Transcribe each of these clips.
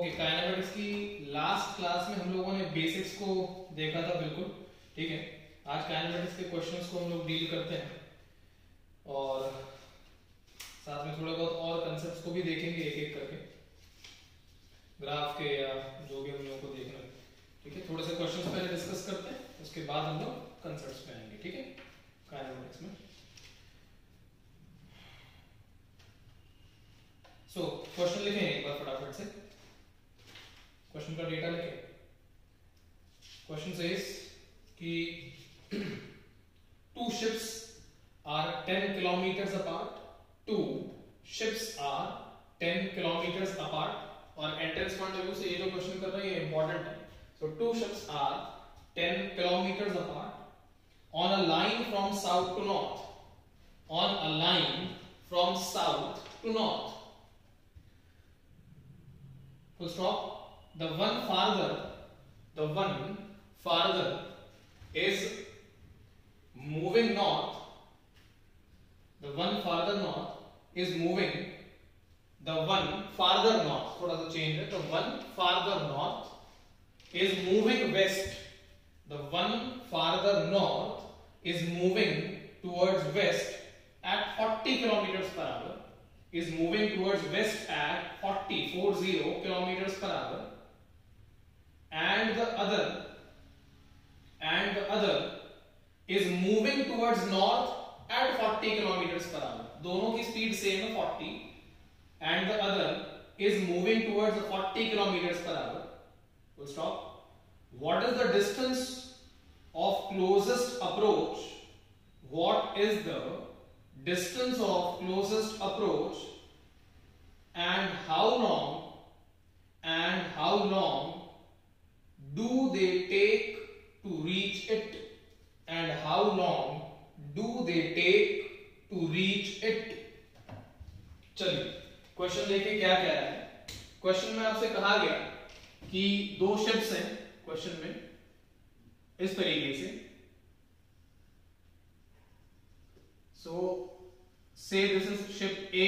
Okay, kinematics की last class में हम लोगों ने बेसिक्स को देखा था बिल्कुल, ठीक है। आज काइनेमेटिक्स के क्वेश्चंस को हम लोग डील करते हैं और साथ में थोड़ा बहुत और कंसेप्ट्स को भी देखेंगे एक एक करके, ग्राफ के या जो भी हम लोगों को देखना है, ठीक है। थोड़े से क्वेश्चंस पहले डिस्कस करते हैं, उसके बाद हम लोग कंसेप्ट्स पे आएंगे, ठीक है, काइनेमेटिक्स में। सो क्वेश्चन लिखें एक बार फटाफट से, क्वेश्चन का डेटा लिखें। क्वेश्चन सेज कि two ships are 10 kilometers apart. Two ships are 10 kilometers apart. और एंट्रेंस पॉइंट ऑफ व्यू से ये जो क्वेश्चन कर रहे हैं ये इंपॉर्टेंट है। So two ships are 10 kilometers apart on a line from south to north. On a line from south to north. Full stop. The one farther is moving north. The one farther north is moving. The one farther north, थोड़ा सा change है, the one farther north is moving west. The one farther north is moving towards west at 40 kilometers per hour. Is moving towards west at 40 kilometers per hour. And the other is moving towards north at 40 kilometers per hour. दोनों की speed same है 40, and the other is moving towards 40 kilometers per hour. Full stop. What is the distance of closest approach? What is the distance of closest approach, and how long do they take to reach it? And how long do they take to reach it? चलिए question देखिए क्या कह रहा है। Question में आपसे कहा गया कि दो शिप्स हैं क्वेश्चन में इस तरीके से। So say this is ship A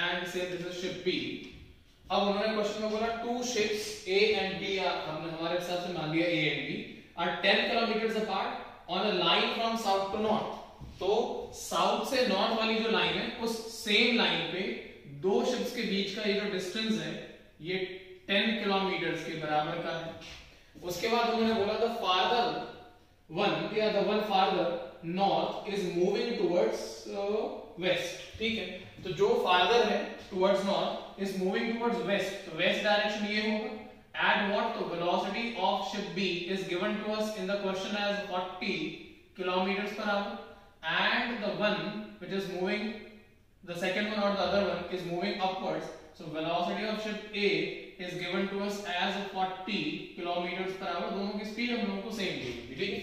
and say this is ship B. अब उन्होंने क्वेश्चन में बोला two ships A and B, हमने हमारे हिसाब से मान लिया A and B are 10 kilometers apart on a line from south to north. तो साउथ से नॉर्थ वाली जो लाइन है उस सेम लाइन पे दो शिप्स के बीच का ये जो डिस्टेंस है ये 10 किलोमीटर्स के बराबर का है। उसके बाद उन्होंने बोला the farther one farther north is moving towards west, ठीक है। तो जो फार्दर है towards north is moving towards west, तो वेस्ट डायरेक्शन ये होगा। एट व्हाट, तो velocity of ship B is given to us in the question as 40 kilometers per hour, and the one which is moving, the second one or the other one is moving upwards. So velocity of ship A is given to us as 40 kilometers per hour. दोनों की speed हम लोगों को same दी गई, ठीक है।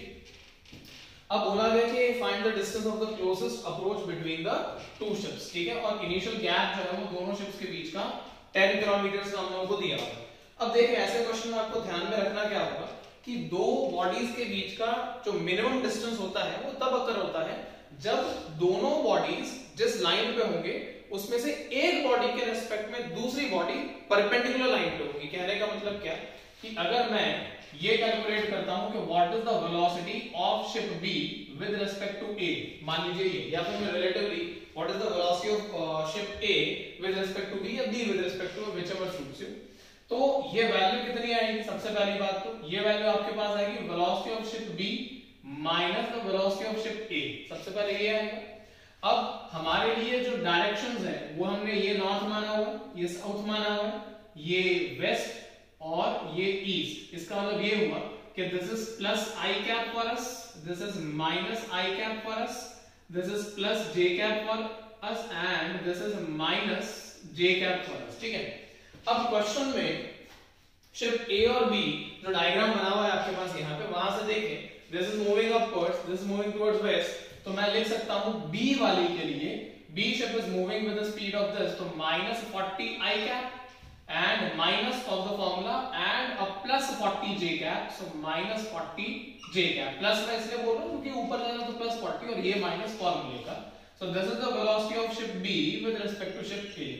अब बोला गया कि find the distance of the closest approach between the two ships, ठीक है। और इनिशियल गैप जो है वो दोनों शिप्स के बीच का 10 किलोमीटर हम लोगों को दिया हुआ है। अब देखिए ऐसे क्वेश्चन में आपको ध्यान में रखना क्या होगा कि दो बॉडीज के बीच का जो मिनिमम डिस्टेंस होता है वो तब अकर होता है जब दोनों बॉडीज जिस लाइन पे होंगे उसमें से एक बॉडी के रेस्पेक्ट में दूसरी बॉडी परपेंडिकुलर लाइन पे होगी। कहने का मतलब क्या कि अगर मैं ये कैलकुलेट करता हूं कि what is the velocity of ship B with respect to A, मान लीजिए ये, या फिर मैं relatively what is the velocity of ship A with respect to B या B with respect to whichever suits you, तो ये वैल्यू कितनी आएगी। सबसे पहली बात तो ये वैल्यू आपके पास आएगी velocity of ship B minus the velocity of ship A, सबसे पहले ये आएगा। अब हमारे लिए जो डायरेक्शंस है वो हमने ये नॉर्थ माना हुआ, ये साउथ माना हुआ, ये वेस्ट और ये ईस्ट। इसका मतलब ये हुआ कि this is plus I cap for us, this is minus I cap for us, this is plus J cap for us and this is minus J cap for us, ठीक है। अब क्वेश्चन में ship ए और B जो diagram बना हुआ है आपके पास यहाँ पे, वहां से देखें this is moving upwards, this is moving towards west, तो मैं लिख सकता हूं बी वाली के लिए B ship is moving with the speed of this, तो minus 40 I cap and minus of the formula and a plus 40 J cap, so minus 40 J cap. Plus मैं इसलिए बोल रहा हूं क्योंकि ऊपर जाएगा तो प्लस 40 और ये माइनस फॉर्मूले का। So this is the velocity of ship B with respect to ship A.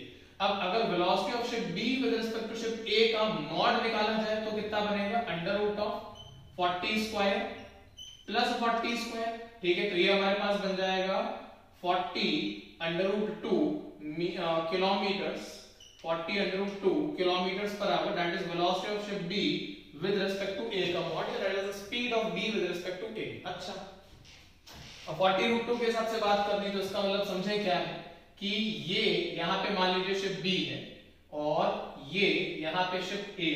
अब अगर velocity of ship B with respect to ship A का मॉड निकाला जाए तो कितना बनेगा, under root of 40 square plus 40 square, ठीक है। तो ये हमारे पास बन जाएगा 40 under root 2 kilometres, 40 under root 2 kilometres per hour, that is velocity of ship B with respect to A का mod, that is the speed of B with respect to A. अच्छा, अब 40 रूट 2 के हिसाब से बात करनी तो इसका मतलब समझे क्या है कि ये यहां पे मान लीजिए शिप बी है और ये यहां पे शिप ए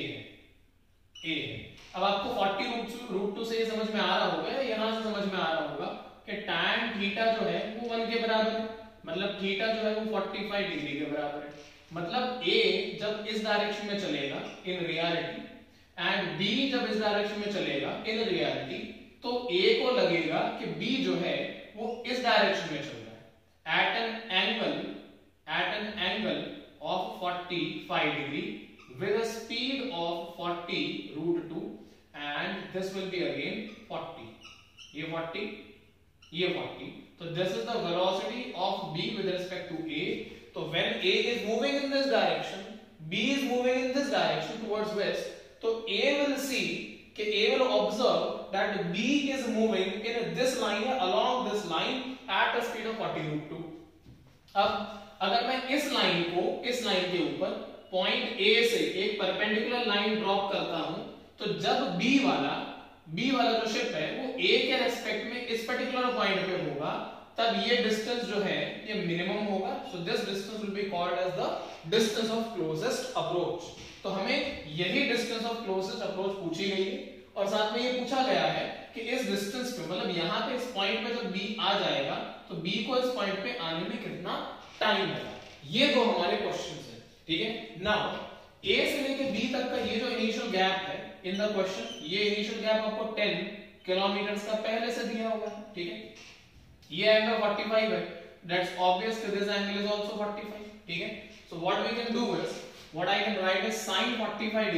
है। अब आपको 40 रूट 2 से ये समझ में आ रहा होगा, यहां से समझ में आ रहा होगा कि tan थीटा जो है वो 1 के बराबर है, मतलब थीटा जो है वो 45 डिग्री के बराबर है। मतलब A जब इस डायरेक्शन में चलेगा इन रियलिटी एंड B जब इस डायरेक्शन में चलेगा इन रियलिटी, तो A को लगेगा कि B जो है वो इस डायरेक्शन में चल रहा है at an angle of 45 degree with a speed of 40 root 2 and this will be again 40, ये 40 ये 40, so this is the velocity of B with respect to A. So when A is moving in this direction, B is moving in this direction towards west, so A will see कि A will observe that B is moving in this line along this line at a speed of 40 root 2. अब अगर मैं इस line के ऊपर point A से एक perpendicular line drop करता हूं, तो जब B वाला जो शिप है वो A के रेस्पेक्ट में इस पर्टिकुलर पॉइंट पे होगा, तब ये डिस्टेंस जो है ये मिनिमम होगा। So this distance will be called as the distance of closest approach. तो हमें यही डिस्टेंस ऑफ क्लोजेस्ट अप्रोच पूछी गई है और साथ में ये पूछा गया है कि इस डिस्टेंस पे, मतलब यहाँ पे इस पॉइंट पे जब B आ जाएगा तो B को इस पॉइंट पे आने में कितना टाइम लगेगा। ये दो हमारे क्वेश्चंस हैं, ठीक है। नाउ A से लेके B तक का ये जो इनिशियल गैप है इन द क्वेश्चन, ये इनिशियल गैप आपको 10 किलोमीटर का पहले से दिया हुआ है, ठीक है। ये एंगल 45 है, दैट्स ऑब्वियस कि दिस एंगल इज आल्सो 45, ठीक है। So what we can do is, what I can write is sin 45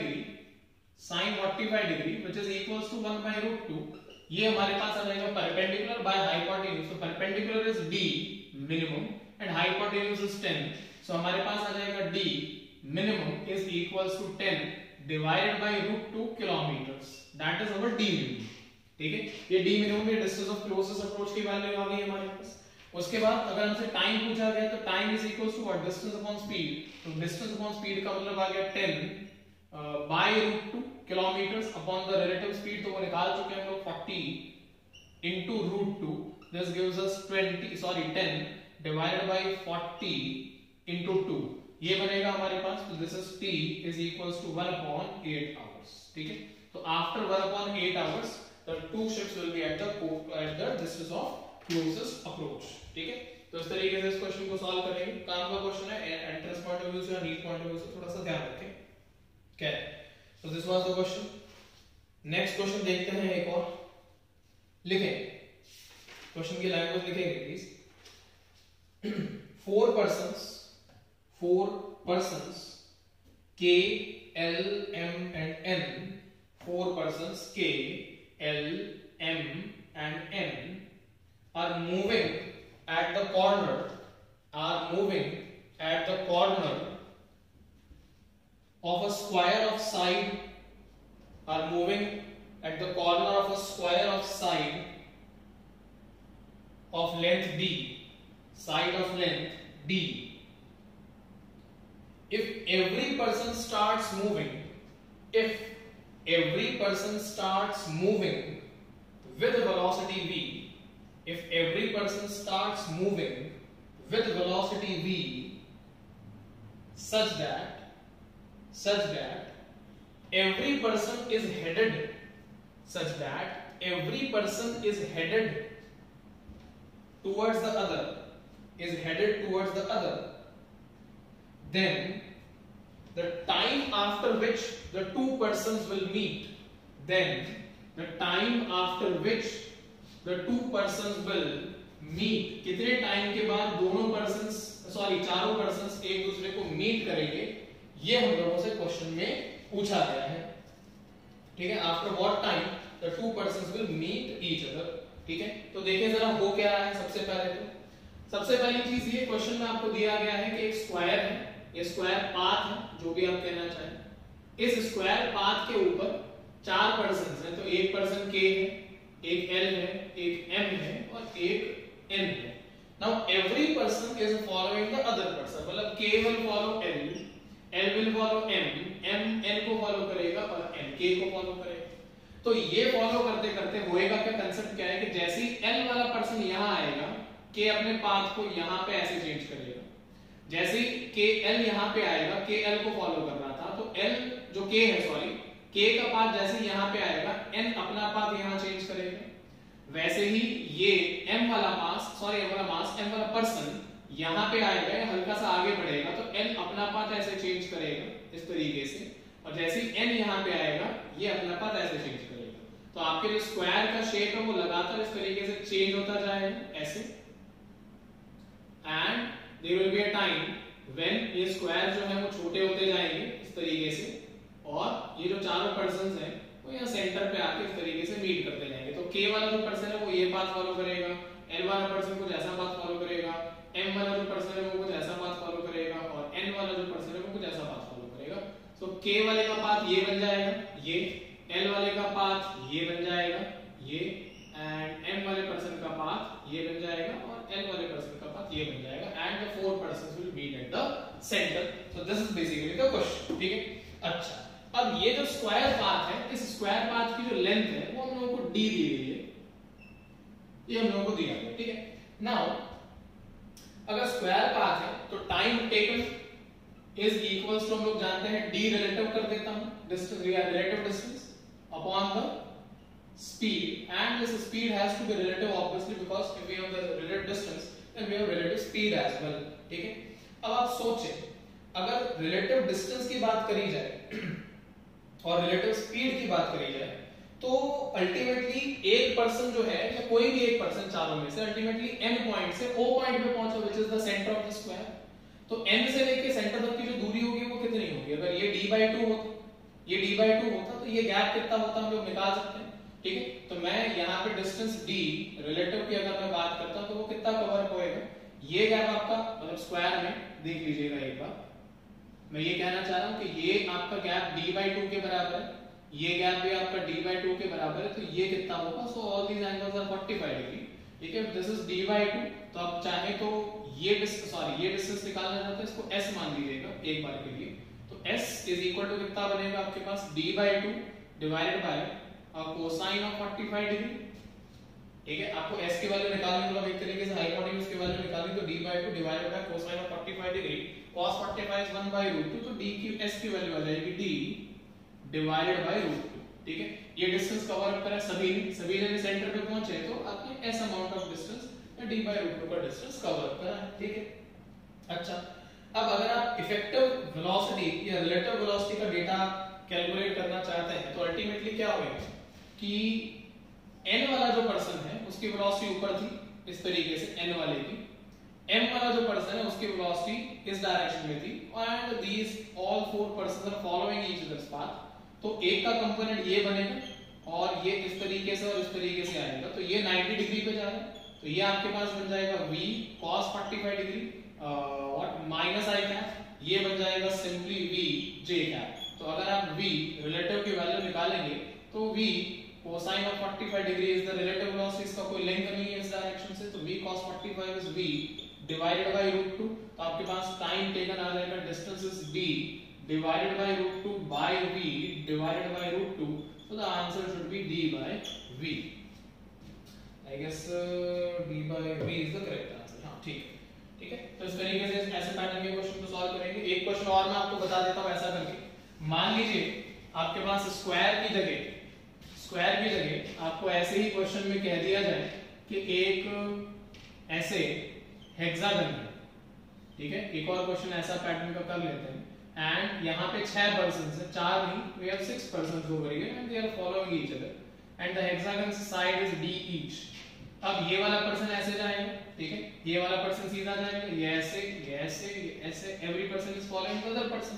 degree which is equals to 1 by root 2। ये हमारे पास आ जाएगा परपेंडिकुलर बाय हाइपोटेन्यूज, तो perpendicular is d minimum and hypotenuse is 10, so हमारे पास आ जाएगा d minimum is equals to 10 divided by root 2 kilometers, that is our d minimum, ठीक है। ये d minimum ये डिस्टेंस ऑफ क्लोजेस्ट अप्रोच की वैल्यू आ गई हमारे पास। उसके बाद अगर हमसे टाइम पूछा गया तो time is equals to what, distance upon speed, तो डिस्टेंस अपॉन स्पीड का मतलब आ गया 10 by root 2 kilometers upon the relative speed, तो वो निकाल चुके हैं हम लोग 40 into root 2, this gives us 10 divided by 40 into 2, ये बनेगा हमारे पास। तो this is t is equals to 1/8 hours, ठीक है। तो after 1/8 hours the two ships will be at the distance of closest approach, ठीक है। तो इस तरीके से इस क्वेश्चन को सॉल्व करेंगे। काम का क्वेश्चन है, एंट्रेंस पॉइंट ऑफ व्यू से, नीट पॉइंट ऑफ व्यू से थोड़ा सा ध्यान रखें, क्या है। तो this was the question. Next question देखते हैं, एक और लिखें, क्वेश्चन की लैंग्वेज लिखेंगे please. 4 persons K, L, M and N, 4 persons K, L, M and N are moving at the corner of a square of side, of length D, side of length D. If every person starts moving with velocity v, such that every person is headed towards the other, then the time after which the two persons will meet, कितने time के बाद चारों persons एक दूसरे को meet करेंगे, ये हम लोगों से क्वेश्चन में पूछा गया है, ठीक है। After what time the two persons will meet each other, ठीक है। तो देखिए जरा हो क्या है। सबसे पहले चीज ये क्वेश्चन में आपको दिया गया है कि एक स्क्वायर है, ये स्क्वायर पाथ है, जो भी आप कहना चाहें। इस स्क्वायर पाथ के ऊपर 4 पर्सन हैं, तो एक पर्सन के है, एक एल है, एक एम है और एक एन है। Now every person is following the other person, मतलब K will follow L will follow M N को फॉलो करेगा और एन के को फॉलो करेगा। तो ये फॉलो करते करते होएगा क्या, कंसेप्ट क्या है कि जैसे ही एल वाला पर्सन यहां आएगा, के अपने पाथ को यहां पे ऐसे चेंज करेगा। जैसे ही के एल यहां पे आएगा, के एल को फॉलो कर रहा था, तो एल जो के है, सॉरी के का पाथ जैसे यहां पे आएगा, एन अपना पाथ यहां चेंज करेगा। वैसे ही ये एम वाला पर्सन यहां पे आएगा, हल्का सा आगे बढ़ेगा, तो एन अपना पाथ ऐसे चेंज करेगा इस तरीके से, और जैसे ही एन यहां पे आएगा, ये अपना पाथ ऐसे चेंज करेगा। तो आपके जो स्क्वायर का शेप है वो लगातार इस तरीके से चेंज होता जाएगा ऐसे, and there will be a time when ये स्क्वायर जो है वो छोटे होते जाएंगे इस तरीके से, और ये जो चारों पर्संस हैं वो यहाँ सेंटर पे आके इस तरीके से मीट करते जाएंगे। तो के वाला जो पर्सन है वो ये पाथ फॉलो करेगा, एल वाला पर्सन कुछ ऐसा पाथ फॉलो करेगा, एम वाला जो पर्सन है वो कुछ ऐसा पाथ फॉलो करेगा, और एन वाला जो पर्सन है वो कुछ ऐसा पाथ फॉलो करेगा। तो के वाले का पाथ ये बन जाएगा, ये एल वाले का पाथ ये बन जाएगा, ये एंड एम वाले पर्सन का पाथ ये बन जाएगा, और एल वाले पर्सन का पाथ ये बन जाएगा, and the 4 persons will meet at the centre. So this is basically the question, ठीक है। अच्छा, अब ये जो स्क्वायर पाथ है, इस स्क्वायर पाथ की जो लेंथ है वो हम लोगों को d दी गई है, ये हम लोगों को दिया गया, ठीक है। नाउ अगर स्क्वायर पाथ है तो time taken is equals to, हम लोग जानते हैं d रिलेटिव कर देता हूं, distance relative distance upon the speed, and this speed has to be relative obviously, because if we have the relative distance then we have relative speed as well, ठीक है। अब आप सोचें, अगर रिलेटिव डिस्टेंस की बात करी जाए और रिलेटिव स्पीड की बात करी जाए, तो अल्टीमेटली एक पर्सन जो है, या कोई भी एक पर्सन चारों में से अल्टीमेटली n पॉइंट से o पॉइंट पे पहुंचा, which is the center of the square। तो n से लेके सेंटर तक की जो दूरी होगी वो कितनी होगी, अगर ये d/2 होता, ये d/2 होता, तो ये गैप कितना होता हम लोग निकाल सकते हैं, ठीक है। तो मैं यहाँ पे डिस्टेंस d रिलेटिव की अगर मैं बात करता हूं तो वो कितना कवर होएगा, ये गैप आपका, मतलब स्क्वायर में देख लीजिएगा एक बार, मैं ये कहना चाह रहा हूं कि ये आपका गैप d/2 के बराबर है, ये गैप भी आपका d/2 के बराबर है, तो ये कितना होगा, so all these angles are 45 degree, ठीक है। दिस इज d/2, तो आप चाहे तो ये डिस्टेंस निकालना चाहते हैं, इसको s मान लीजिएगा एक बार के लिए, तो s इज इक्वल टू कितना बनेगा आपके पास, d/2 divided by cosine of 45 degree, ठीक है। आपको s की वैल्यू निकालनी, मतलब एक तरीके से हाइपोटेन्यूज की वैल्यू निकालनी, तो d/2 divided by cosine of 45 degree, cos 45 is 1/√2, तो d की s की वैल्यू आ जाएगी d डिवाइडेड बाय √2, ठीक है। ये डिस्टेंस कवर अप करा सभी ने सेंटर पे पहुंचे, तो आपने s अमाउंट ऑफ डिस्टेंस या d/√2 का डिस्टेंस कवर अप करा, ठीक है। अच्छा, अब अगर आप इफेक्टिव वेलोसिटी या रिलेटिव वेलोसिटी का डेटा कैलकुलेट करना चाहते हैं, तो अल्टीमेटली क्या होगा कि n वाला जो पर्सन है उसकी वेलोसिटी ऊपर थी इस तरीके से, n वाले की, m वाला जो पर्सन है उसकी वेलोसिटी इस डायरेक्शन में थी, and these all 4 persons are following each other's path. तो एक का कंपोनेंट ये बनेगा और ये इस तरीके से और इस तरीके से आएगा, तो ये 90 डिग्री पे जा रहा है, तो ये आपके पास बन जाएगा v cos 45 degree what minus i cap, ये बन जाएगा सिंपली v j कैप। तो अगर आप v रिलेटिव की वैल्यू निकालेंगे तो v cosine of 45 degree is the relative velocity, इसका कोई लिंक नहीं है इस डायरेक्शन से, तो v cos 45 is v divided by √2, तो आपके पास टाइम टेकन आ जाएगा, distance is d divided by √2 by v divided by √2, so the answer should be d by v, I guess d by v is the correct answer, हाँ ठीक है। तो इस तरीके से ऐसे पैटर्न के क्वेश्चन को सॉल्व करेंगे। एक क्वेश्चन और मैं आपको बता देता हूँ ऐसा करके, मान लीजिए आपके पास स्क्वायर की जगह आपको ऐसे ही क्वेश्चन में कह दिया जाए कि एक ऐसे हेक्सागन है, ठीक है। एक और क्वेश्चन ऐसा पैटर्न का कर लेते हैं, एंड यहाँ पे 6 पर्संस है, 4 नहीं, we have 6 persons over here and they are following each other and the hexagon's side is d each। अब ये वाला पर्सन ऐसे जाएगा, ठीक है, ये वाला पर्सन सीधा जाएगा, ये ऐसे, ये ऐसे, ये ऐसे, every person is following other person.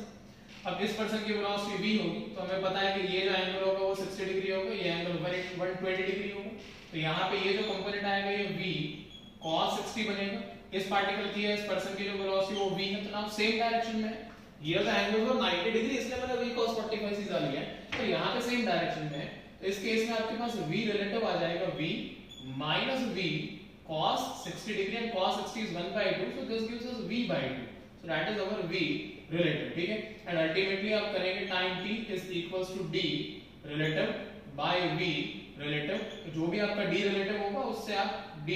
अब इस पर्सन की वेलोसिटी v होगी, तो हमें पता है कि ये जो एंगल होगा वो 60 डिग्री होगा, ये एंगल 120 डिग्री होगा, तो यहाँ पे ये जो कंपोनेंट आएगा ये v cos 60 बनेगा। इस पार्टिकल की है, इस पर्सन की जो वेलोसिटी वो v है, तो नाउ सेम डायरेक्शन में है। Here the angle was 90 degree, इसलिए मैंने v cos 45 सीधा लिया है। तो यहाँ पे सेम डायरेक्शन में है, तो इस केस में आपके पास v रिलेटिव आ जाएगा v minus v cos 60 degree, and cos 60 is 1/2, so this gives us v/2, so that is our v relative, ठीक है। and ultimately आप करेंगे time t is equals to d relative by v relative, तो जो भी आपका d relative होगा उससे आप d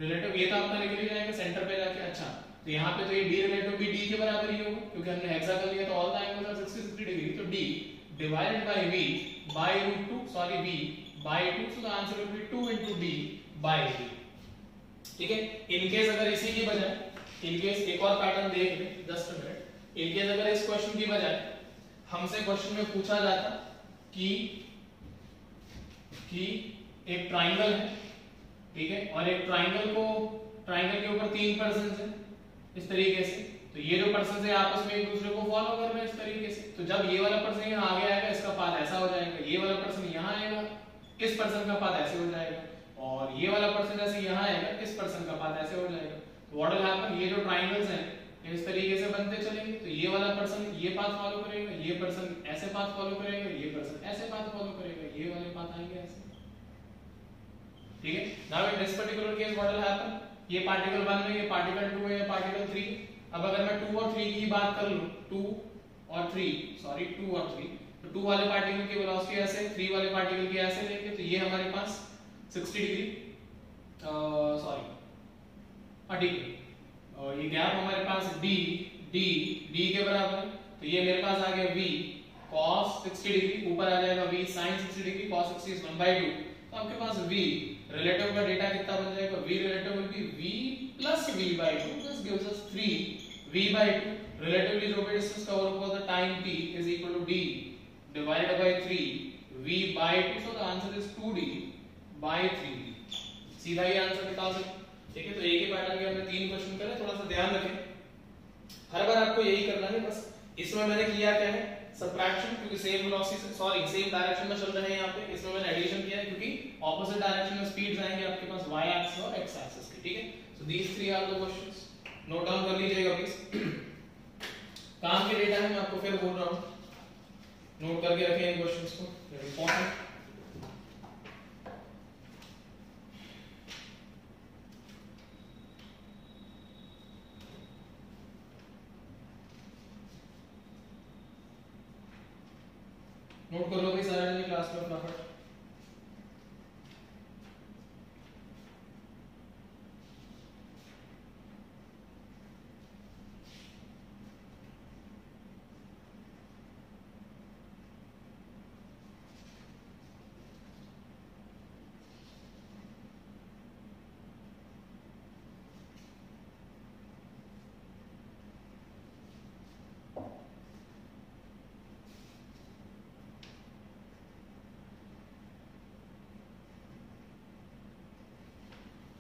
relative, ये तो आपका निकल ही जाएगा सेंटर पे जाके। अच्छा, तो यहाँ पे तो ये d relative भी d के बराबर ही होगा, क्योंकि हमने हेक्सागन लिया तो all the angles are 60 degree, तो d divided by v by root 2, sorry v by 2, so the answer will be 2 into d by v, ठीक है। इन केस अगर इसी की बजाय, इन केस एक और पैटर्न देख ले, just a minute, in case अगर इस क्वेश्चन की बजाय हमसे क्वेश्चन में पूछा जाता कि एक ट्राइंगल है, ठीक है, और एक ट्राइंगल के ऊपर 3 पर्सन्स हैं इस तरीके से, तो ये जो पर्सन्स है आपस में एक दूसरे को फॉलो कर रहे हैं इस तरीके से, तो जब ये वाला पर्सन यहाँ आगे आएगा इसका पाथ ऐसा हो जाएगा, ये वाला पर्सन यहाँ आएगा इस पर्सन का पाथ ऐसे हो जाएगा, और ये वाला पर्सन जैसे यहाँ आएगा इस पर्सन का पाथ ऐसे हो जाएगा। तो व्हाट विल हैपन, ये जो ट्रायंगल्स हैं इस तरीके से बनते चलेंगे, तो ये वाला पर्सन ये पाथ फॉलो करेगा, ये पर्सन ऐसे पाथ फॉलो करेगा, ये पर्सन ऐसे पाथ फॉलो करेगा, ये वाले पाथ आएंगे ऐसे, ठीक है। Now in this particular case what will happen, ये पार्टिकल 1 है, ये पार्टिकल 2 है, ये पार्टिकल 3। अब अगर मैं 2 और 3 की बात कर लूं, 2 और 3, तो 2 वाले पार्टिकल की वेलोसिटी ऐसे, 3 वाले पार्टिकल की ऐसे लेंगे, तो ये हमारे पास 60 डिग्री, सॉरी हाँ ठीक है, ये गैप हमारे पास d के बराबर है, तो ये मेरे पास आ गया v cos 60 डिग्री, ऊपर आ जाएगा v sin 60 degree, cos 60 is 1/2, तो आपके पास v रिलेटिव का डेटा कितना बन जाएगा, v relative will be v plus v/2, this gives us 3v/2, relatively जो भी डिस्टेंस कवर हुआ the time t is equal to d divided by 3v/2, so the answer is 2d by 3v, सीधा ही answer निकाल सकते, ठीक है। तो एक ही पैटर्न के हमने 3 क्वेश्चन करे, थोड़ा सा ध्यान रखें, हर बार आपको यही करना है बस। इसमें मैंने किया क्या है, सबट्रैक्शन, क्योंकि same velocity sorry same direction में चल रहे हैं यहाँ पे, इसमें मैंने एडिशन किया है क्योंकि ऑपोजिट डायरेक्शन में स्पीड्स आएंगे आपके पास y एक्सिस और x एक्सिस के, ठीक है। So these 3 are the questions, note down कर लीजिएगा प्लीज। काम के डेटा है, मैं आपको फिर बोल रहा हूँ, नोट करके रखें इन क्वेश्चंस को, वेरी इंपॉर्टेंट। नोट कर लो भाई सारे जने क्लास में फटाफट।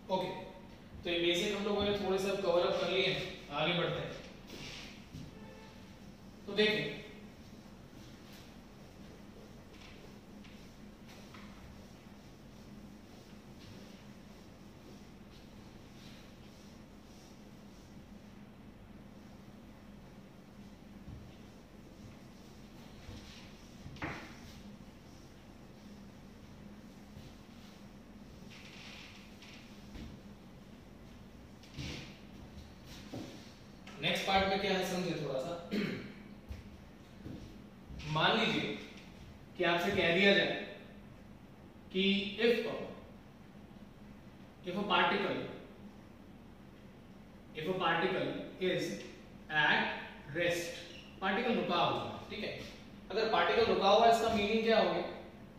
ओके, तो ये बेसिक हम लोगों ने थोड़े से कवर अप कर लिए हैं, आगे बढ़ते हैं। तो देखिए नेक्स्ट पार्ट में क्या है समझे थोड़ा सा। मान लीजिए कि आपसे कह दिया जाए कि if a particle is at rest, particle रुका हुआ है, ठीक है। अगर पार्टिकल रुका हुआ है इसका मीनिंग क्या हो गया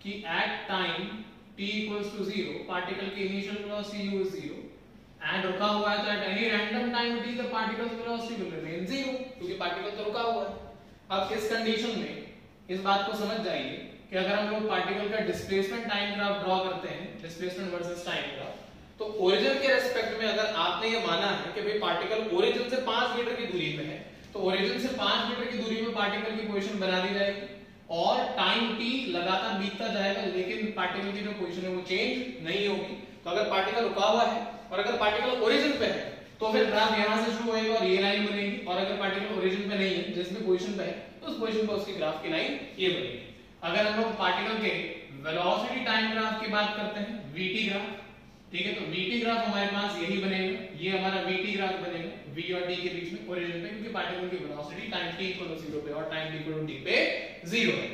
कि at time t equals to 0 particle की initial velocity u is 0 and रुका हुआ है तो at any random time t the particle velocity will remain 0, क्योंकि पार्टिकल तो रुका हुआ है। अब इस कंडीशन में इस बात को समझ जाइए कि अगर हम लोग पार्टिकल का डिस्प्लेसमेंट टाइम ग्राफ ड्रॉ करते हैं, डिस्प्लेसमेंट वर्सेस टाइम ग्राफ, तो ओरिजिन के रेस्पेक्ट में अगर आपने ये माना है कि भाई पार्टिकल ओरिजिन से 5 मीटर की दूरी पे है, तो ओरिजिन से 5 मीटर की दूरी पे पार्टिकल की पोजीशन बना दी जाएगी और टाइम t लगातार बीतता जाएगा, लेकिन पार्टिकल की जो पोजीशन है वो चेंज नहीं होगी। तो अगर पार्टिकल रुका हुआ है और अगर पार्टिकल ओरिजिन पे है तो फिर ग्राफ यहां से शुरू होएगा और ये लाइन बनेगी, और अगर पार्टिकल ओरिजिन पे नहीं है, जिस भी पोजीशन पे है, तो उस पोजीशन पे उसकी ग्राफ की लाइन ये बनेगी। अगर हम लोग पार्टिकल के वेलोसिटी टाइम ग्राफ की बात करते हैं, vt ग्राफ, ठीक है, तो vt ग्राफ हमारे पास यही बनेगा, ये हमारा vt ग्राफ बनेगा v और t के बीच में ओरिजिन पे, क्योंकि पार्टिकल की वेलोसिटी टाइम t = 0 पे और टाइम t = t पे 0 है।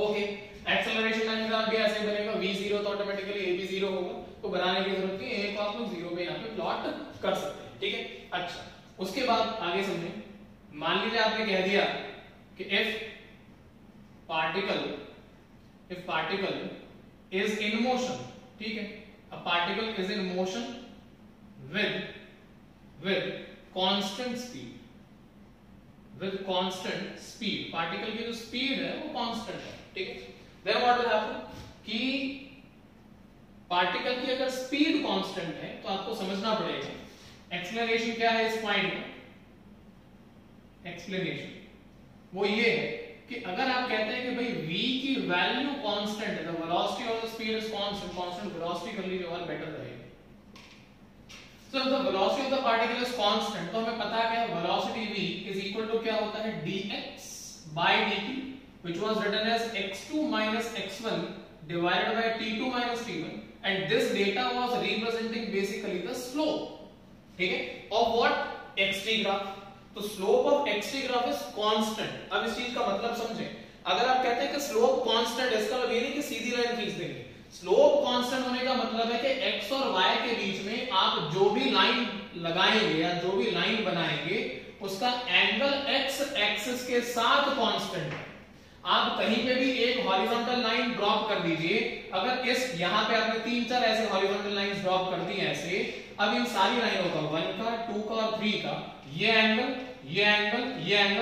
ओके, एक्सेलरेशन टाइम ग्राफ भी ऐसे बनेगा, v0 तो ऑटोमेटिकली a भी 0 होगा, तो बनाने की जरूरत नहीं है, a को आप लोग 0 पे यहां पे प्लॉट कर सकते हैं, ठीक है। अच्छा, उसके बाद आगे समझें, मान लीजिए आपने कह दिया कि if particle is in motion, ठीक है, a particle is in motion with constant speed, particle की जो स्पीड है वो कांस्टेंट है, ठीक है। देन व्हाट विल हैपन कि पार्टिकल की अगर स्पीड कांस्टेंट है तो आपको समझना पड़ेगा एक्सेलरेशन क्या है इस पॉइंट में। एक्सप्लेनेशन वो ये है कि अगर आप कहते हैं कि भाई v की वैल्यू कांस्टेंट है, the velocity of the speed is constant velocity कर लीजिए और बेटर रहेगा। So if the velocity of the particle is constant, तो हमें पता है velocity v is equal to क्या होता है dx by dt, which was written as x2 minus x1 divided by t2 minus t1, and this data was representing basically the slope, ठीक है, of what xt graph। तो slope of xt graph is constant। अब इस चीज का मतलब समझें, अगर आप कहते हैं कि slope constant है, इसका मतलब ये नहीं कि सीधी लाइन खींच देंगे। स्लोप कांस्टेंट होने का मतलब है कि x और y के बीच में आप जो भी लाइन लगाएंगे या जो भी लाइन बनाएंगे उसका एंगल x एक्सिस के साथ कांस्टेंट है। आप कहीं पे भी एक हॉरिजॉन्टल लाइन ड्रॉप कर दीजिए, अगर इस यहां पे आपने 3-4 ऐसे हॉरिजॉन्टल लाइंस ड्रॉप कर दी ऐसे, अब इन सारी लाइनों का 1 का 2 का और 3 का ये एंगल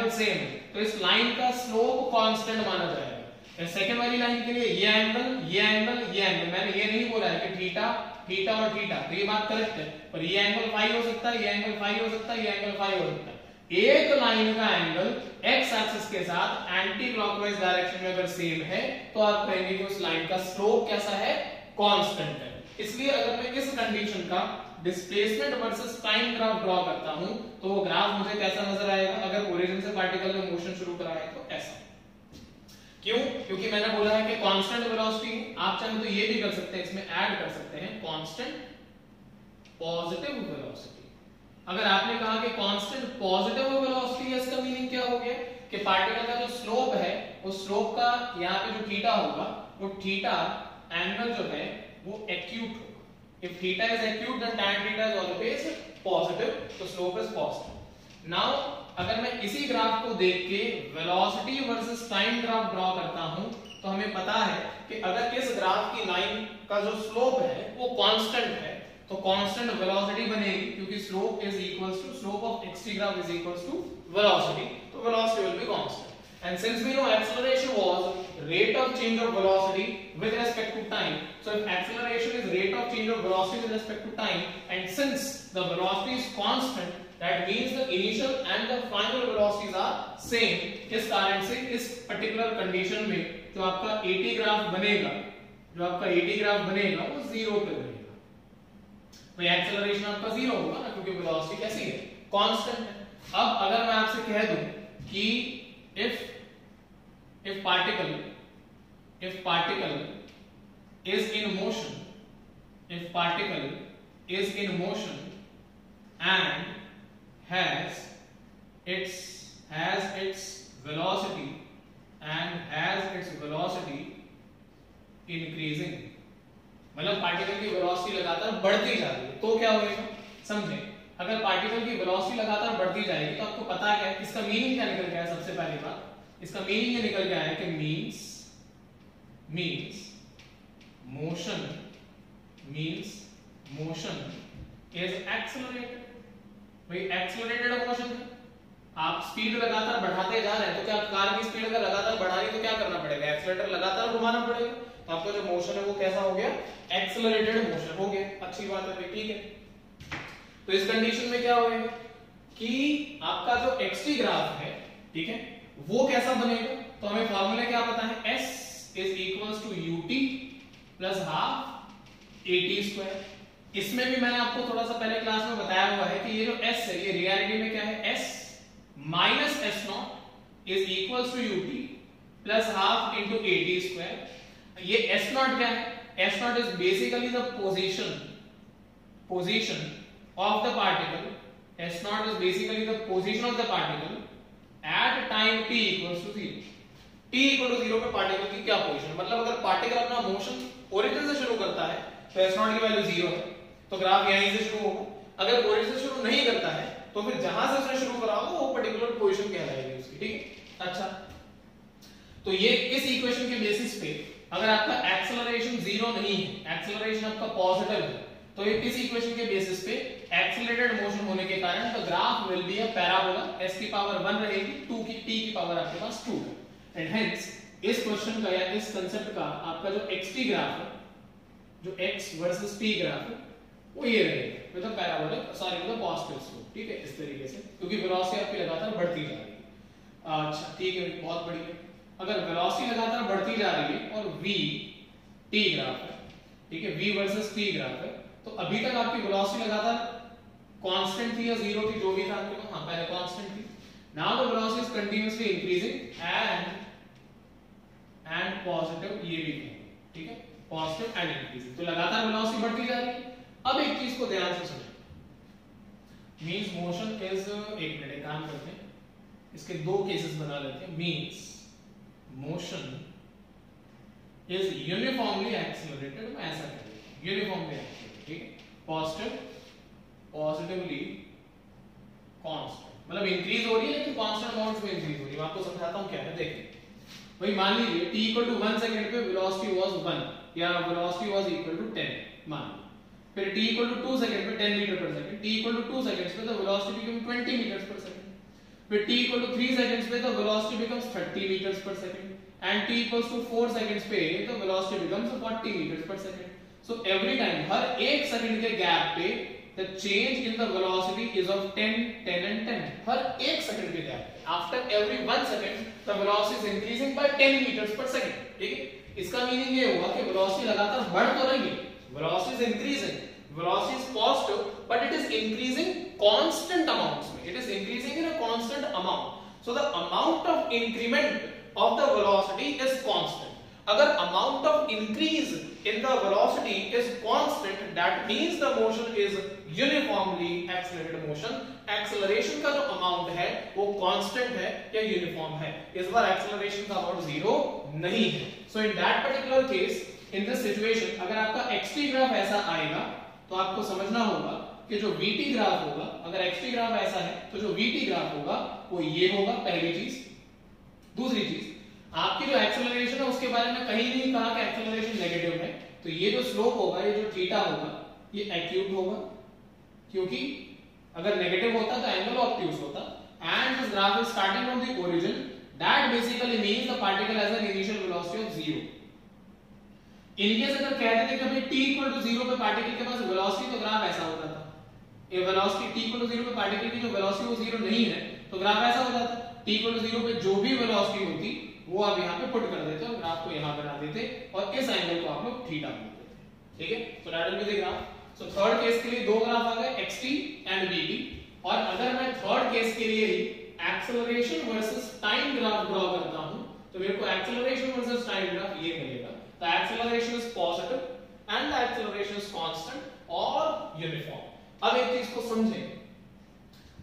सेम है, तो इस लाइन का स्लोप कांस्टेंट माना जाएगा। सेकंड वाली लाइन के लिए ये एंगल, मैंने ये नहीं बोला है कि थीटा और थीटा, तो ये बात करेक्ट है, पर ये एंगल फाई हो सकता है, ये एंगल फाई हो सकता है, ये एंगल फाई हो सकता है। एक लाइन का एंगल x एक्सिस के साथ एंटी क्लॉकवाइज डायरेक्शन में अगर सेम है तो आप कहेंगे कि उस लाइन का स्लोप कैसा है, कांस्टेंट है। इसलिए अगर मैं इस कंडीशन का displacement versus time graph draw करता हूं तो वो ग्राफ मुझे कैसा नजर आएगा, अगर ओरिजिन से पार्टिकल ने मोशन शुरू करा है तो ऐसा। क्यों? क्योंकि मैंने बोला है कि कांस्टेंट वेलोसिटी, आप चाहें तो ये भी कर सकते हैं, इसमें ऐड कर सकते हैं कांस्टेंट पॉजिटिव वेलोसिटी। अगर आपने कहा कि कांस्टेंट पॉजिटिव वेलोसिटी है, इसका मीनिंग क्या हो गया कि पार्टिकल का जो स्लोप है उस स्लोप का यहाँ पे जो थीटा होगा वो थीटा एंगल जो है वो एक्यूट होगा। If theta is acute then tan theta is always positive, so slope is positive। Now अगर मैं इसी ग्राफ को देख के velocity versus time graph draw करता हूं तो हमें पता है कि अगर इस ग्राफ की लाइन का जो स्लोप है वो कांस्टेंट है तो कांस्टेंट वेलोसिटी बनेगी, क्योंकि slope is equals to slope of xt graph is equals to velocity, तो velocity will be constant. And since we know acceleration was rate of change of velocity with respect to time, so if acceleration is rate of change of velocity with respect to time, and since the velocity is constant, that means the initial and the final velocities are same। इस कारण से इस particular condition में जो आपका AT graph बनेगा, वो 0 पे बनेगा। भाई acceleration आपका 0 होगा ना, क्योंकि velocity कैसी है, constant है। अब अगर मैं आपसे कह दूं कि if particle is in motion and has its velocity increasing, मतलब पार्टिकल की वेलोसिटी लगातार बढ़ती जा रही है, तो क्या होगा समझे। अगर पार्टिकल की वेलोसिटी लगातार बढ़ती जाएगी तो आपको पता है इसका मीनिंग क्या निकल गया है। सबसे पहली बात इसका मीनिंग ये निकल गया है कि मोशन इज एक्सेलरेटेड। भाई एक्सेलरेटेड मोशन है, आप स्पीड लगातार बढ़ाते जा रहे हैं तो क्या कार की स्पीड अगर लगातार बढ़ानी तो क्या करना पड़ेगा, एक्सेलरेटर लगातार घुमाना पड़ेगा, तो आपका जो मोशन है वो कैसा हो गया, एक्सेलरेटेड मोशन हो गया। अच्छी बात है भाई, ठीक है। तो इस कंडीशन में क्या होगा कि आपका जो xt ग्राफ है, ठीक है, वो कैसा बनेगा, तो हमें फार्मूला क्या पता है, s is equals to ut plus half at square। इसमें भी मैंने आपको थोड़ा सा पहले क्लास में बताया हुआ है कि ये जो s है ये रियलिटी में क्या है, s minus S not is equal to u t plus half into a t square. ये एस नॉट क्या है, S not is basically the position of the particle, S not is basically the position of the particle at time t equals to 0। t equal to 0 पे particle की क्या position, मतलब अगर particle अपना motion origin से शुरू करता है तो एस नॉट की वैल्यू 0 है, तो ग्राफ यहीं से शुरू होगा। अगर ओरिजिन से शुरू नहीं करता है तो फिर जहां से उसने शुरू करा होगा वो पर्टिकुलर पोजीशन कहलाएगी उसकी, ठीक है। अच्छा, तो ये इस इक्वेशन के बेसिस पे अगर आपका एक्सेलरेशन 0 नहीं है, एक्सेलरेशन आपका पॉजिटिव है, तो इस इक्वेशन के बेसिस पे एक्सेलरेटेड मोशन होने के कारण the graph will be a parabola, s की पावर 1 रहेगी, 2 की t की पावर आपके पास 2 है, एंड हेंस इस क्वेश्चन का या इस कांसेप्ट का आपका जो xt ग्राफ है, जो x वर्सेस t ग्राफ है, वो ये रहेगा with a parabolic, sorry with a positive slope, ठीक है, इस तरीके से, क्योंकि वेलोसिटी आपकी लगातार बढ़ती जा रही है। अच्छा ठीक है, बहुत बढ़िया। अगर वेलोसिटी लगातार बढ़ती जा रही है और v t ग्राफ है, ठीक है, v वर्सेस t ग्राफ है, तो अभी तक आपकी वेलोसिटी लगातार कांस्टेंट थी या जीरो थी, जो भी था आपके पास, हां पहले कांस्टेंट थी। Now the velocity is continuously increasing and positive, ये भी है, ठीक है, पॉजिटिव एंड इंक्रीजिंग, तो लगातार वेलोसिटी बढ़ती जा रही है। अब एक चीज को ध्यान से सुनिए, मींस मोशन इज, एक मिनट एक काम करते हैं, इसके दो केसेस बना लेते हैं। Means motion is uniformly accelerated, मैं ऐसा कह देता हूं, यूनिफॉर्मली एक्सेलरेटेड, ठीक है, पॉजिटिवली कांस्टेंट, मतलब इंक्रीज हो रही है लेकिन कांस्टेंट अमाउंट में इंक्रीज हो रही है। मैं आपको समझाता हूं क्या है, देखिए भाई, मान लीजिए t इक्वल टू 1 सेकंड पे वेलोसिटी वाज 1 या वेलोसिटी वाज इक्वल टू 10, मान लो, फिर t इक्वल टू 2 सेकंड पे 10 metre per second, t equal to 2 seconds पे the velocity become 20 metres per second, फिर t इक्वल टू 3 सेकंड्स पे the velocity becomes 30 metres per second, and t equals to 4 seconds पे the velocity becomes 40 metres per second. So every time, हर एक second के gap पे the change in the velocity is of 10 10 and 10, हर एक second के gap पे, after every 1 second the velocity is increasing by 10 meters per second, ठीक है। इसका मीनिंग ये हुआ कि वेलोसिटी लगातार बढ़ तो रही है, velocity is increasing, velocity is positive, but it is increasing constant amounts में, it is increasing in a constant amount, so the amount of increment of the velocity is constant। अगर amount of increase in the velocity is constant, that means the motion is uniformly accelerated motion। acceleration का जो amount है वो constant है या uniform है, इस बार acceleration का amount 0 नहीं है। so in that particular case, in this situation, अगर आपका xt ग्राफ ऐसा आएगा तो आपको समझना होगा कि जो vt ग्राफ होगा, अगर xt ग्राफ ऐसा है तो जो vt ग्राफ होगा वो ये होगा, पहली चीज। दूसरी चीज, आपकी जो एक्सेलरेशन है उसके बारे में कहीं नहीं कहा कि एक्सेलरेशन नेगेटिव है, तो ये जो स्लोप होगा, ये जो थीटा होगा, ये एक्यूट होगा, क्योंकि अगर नेगेटिव होता तो एंगल ऑब्ट्यूज होता, and this graph is starting from the origin, that basically means the particle has an initial velocity of 0। In case अगर कहते थे कि भाई t इक्वल टू 0 पे पार्टिकल के पास वेलोसिटी, तो ग्राफ ऐसा होता था, ये वेलोसिटी t इक्वल टू 0 पे पार्टिकल की जो वेलोसिटी वो 0 नहीं है, तो ग्राफ ऐसा हो जाता, t इक्वल टू 0 पे जो भी वेलोसिटी होती वो आप यहाँ पे पुट कर देते और ग्राफ को यहाँ बना देते और इस एंगल को आप लोग थीटा बोलते थे, ठीक है। So that will be the graph. So third case के लिए दो ग्राफ आ गए, xt एंड vt, और अगर मैं थर्ड केस के लिए ही acceleration versus time graph draw करता हूं तो मेरे को एक्सेलरेशन वर्सेस टाइम ग्राफ ये मिलेगा। The acceleration is positive and the acceleration is constant और यूनिफॉर्म। अब एक चीज को समझें,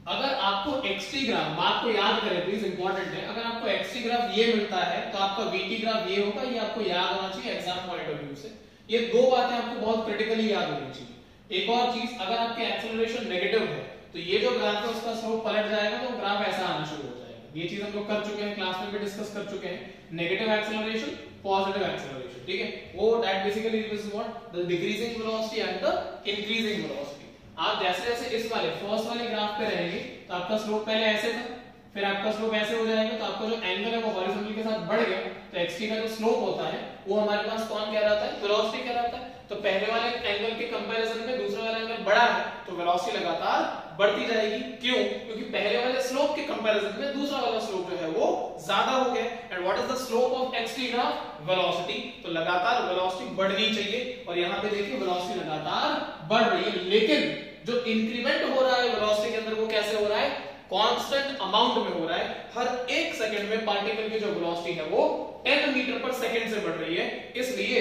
अगर आपको xt ग्राफ, बात को याद करें प्लीज, इंपॉर्टेंट है, अगर आपको xt ग्राफ ये मिलता है तो आपका vt ग्राफ ये होगा, ये आपको याद होना चाहिए एग्जाम पॉइंट ऑफ व्यू से। ये दो बातें आपको बहुत क्रिटिकली याद होनी चाहिए। एक और चीज, अगर आपके एक्सेलरेशन नेगेटिव है तो ये जो ग्राफ है उसका स्लोप पलट जाएगा, तो ग्राफ ऐसा आना शुरू हो जाएगा। ये चीज हम लोग कर चुके हैं, क्लास में भी डिस्कस कर चुके हैं, नेगेटिव एक्सेलरेशन, पॉजिटिव एक्सेलरेशन, ठीक है। वो that basically is what, the decreasing velocity and the increasing velocity. आप जैसे जैसे इस वाले फर्स्ट वाले ग्राफ पे रहेंगे तो आपका स्लोप पहले ऐसे था, फिर आपका स्लोप ऐसे हो जाएगा, तो आपका जो एंगल है वो हॉरिजॉन्टल के साथ बढ़ गया, तो xt का जो स्लोप होता है वो हमारे पास कौन कहलाता है, वेलोसिटी कहलाता है। तो पहले वाले एंगल के कंपैरिजन में दूसरा वाला एंगल बड़ा है तो वेलोसिटी लगातार बढ़ती जाएगी। क्यों? क्योंकि पहले वाले स्लोप के कंपैरिजन में दूसरा वाला स्लोप जो है वो ज्यादा हो गया। And what is the slope of X T graph? Velocity. तो लगातार वेलोसिटी बढ़नी चाहिए और यहाँ पे देखिए वेलोसिटी लगातार बढ़ रही है, लेकिन जो इंक्रीमेंट हो रहा है वेलोसिटी के अंदर वो कैसे हो रहा है? कांस्टेंट अमाउंट में हो रहा है। हर एक सेकंड में पार्टिकल की जो वेलोसिटी है वो 10 मीटर पर सेकंड से बढ़ रही है। इसलिए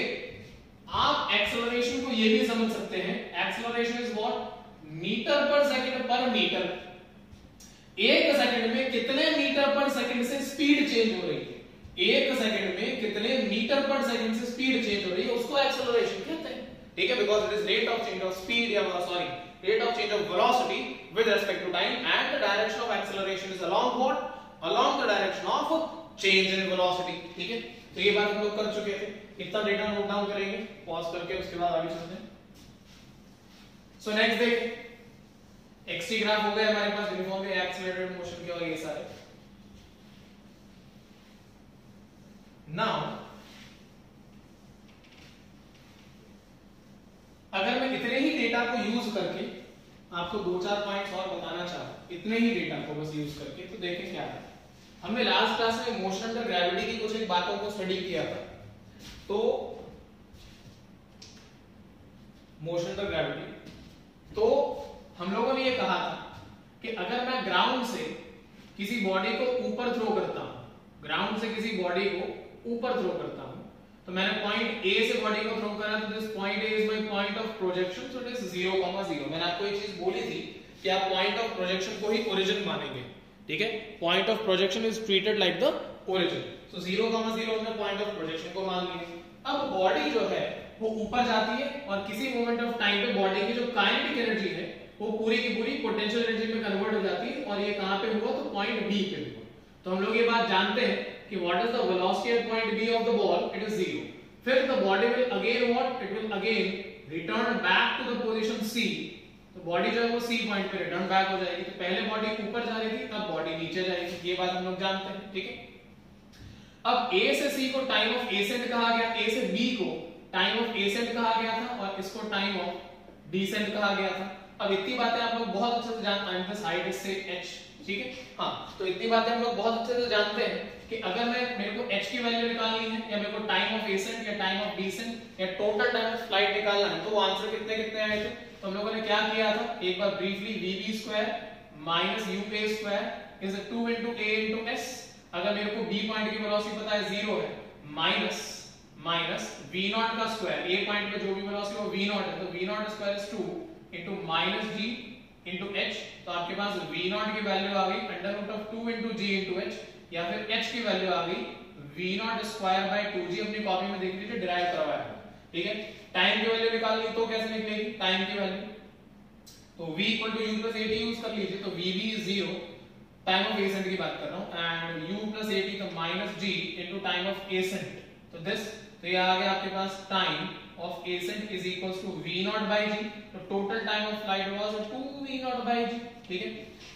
आप एक्सेलरेशन को ये भी समझ सकते हैं, acceleration is what? Metre per second पर मीटर। एक सेकंड में कितने मीटर पर सेकंड से स्पीड चेंज हो रही है, एक सेकंड में कितने मीटर पर सेकंड से स्पीड चेंज हो रही है, उसको एक्सेलरेशन कहते हैं। ठीक है, because it is rate of change of speed या sorry rate of change of velocity with respect to time, and the direction of acceleration is along what? Along the direction of change in velocity. ठीक है, तो ये बात हम लोग कर चुके थे। इतना डेटा नोट डाउन करेंगे, पॉज करके उसके बाद आगे चलते हैं। सो नेक्स्ट देख, एक्स-t ग्राफ हो गया हमारे पास, यूनिफॉर्मली एक्सेलरेटेड मोशन के और ये सारे। नाउ अगर मैं इतने ही डेटा को यूज करके आपको 2-4 पॉइंट्स और बताना चाहूं, इतने ही डेटा को बस यूज करके, तो देखें क्या है। हमने लास्ट क्लास में मोशन अंडर ग्रेविटी की कुछ एक बातों को स्टडी किया था। तो मोशन अंडर ग्रेविटी, तो हम लोगों ने ये कहा था कि अगर मैं ग्राउंड से किसी बॉडी को ऊपर थ्रो करता हूं, ग्राउंड से किसी बॉडी को ऊपर थ्रो करता हूं, तो मैंने पॉइंट ए से बॉडी को थ्रो करा, तो this point A is my point of projection, so it is 0,0। मैंने आपको एक चीज बोली थी कि आप पॉइंट ऑफ प्रोजेक्शन को ही ओरिजिन मानेंगे। ठीक है, point of projection is treated like the origin. So 0,0 हमने पॉइंट ऑफ प्रोजेक्शन को मान लिया। अब बॉडी जो है वो ऊपर जाती है और किसी मोमेंट ऑफ टाइम पे बॉडी की जो काइनेटिक एनर्जी है वो पूरी की पूरी पोटेंशियल एनर्जी में कन्वर्ट हो जाती है, और ये कहां पे हुआ? तो पॉइंट बी पे हुआ। तो हम लोग ये बात जानते हैं कि what is the velocity at point B of the ball? It is 0। फिर the body will again what? It will again return back to the position C. तो बॉडी जो है वो सी पॉइंट पे रिटर्न बैक हो जाएगी। तो पहले बॉडी ऊपर जा रही थी, अब बॉडी नीचे जाएगी। ये बात हम लोग जानते हैं। ठीक है, अब ए से सी को टाइम ऑफ एसेंट कहा गया, ए से बी को टाइम ऑफ एसेंट कहा गया था, और इसको टाइम ऑफ डिसेंट कहा गया था। अब इतनी बातें आप लोग बहुत अच्छे से जानते हैं, दिस हाइट इज से h। ठीक है, हाँ, तो इतनी बातें हम लोग बहुत अच्छे से जानते हैं कि अगर मेरे को h की वैल्यू निकालनी है, या मेरे को टाइम ऑफ एसेंट या टाइम ऑफ डिसेंट या टोटल टाइम ऑफ फ्लाइट निकालना है, तो वो आंसर कितने कितने आए थे? तो हम लोगों ने क्या किया था, एक बार briefly, vv² minus uk² is 2 into a into s। अगर मेरे को b पॉइंट की वेलोसिटी पता है 0 है, माइनस v0 का स्क्वायर, a पॉइंट पे जो भी वेलोसिटी वो v0 है, तो v0 square is 2 into minus g into h। तो आपके पास v0 की वैल्यू आ गई √2 into g into h, या फिर h की वैल्यू आ गई v0 स्क्वायर बाय 2g। अपनी कॉपी में देख लीजिए, डिराइव करवाया है। ठीक है, टाइम की वैल्यू निकालनी तो कैसे निकलेगी टाइम की वैल्यू? तो v equal to u plus at use कर लीजिए। तो vb is 0, time of ascent की बात कर रहा हूं, एंड u प्लस at तो minus g into time of ascent. तो दिस, तो ये आ गया आपके पास time of ascent is equals to v0 by g। तो total time of flight was 2v0 by g। ठीक है,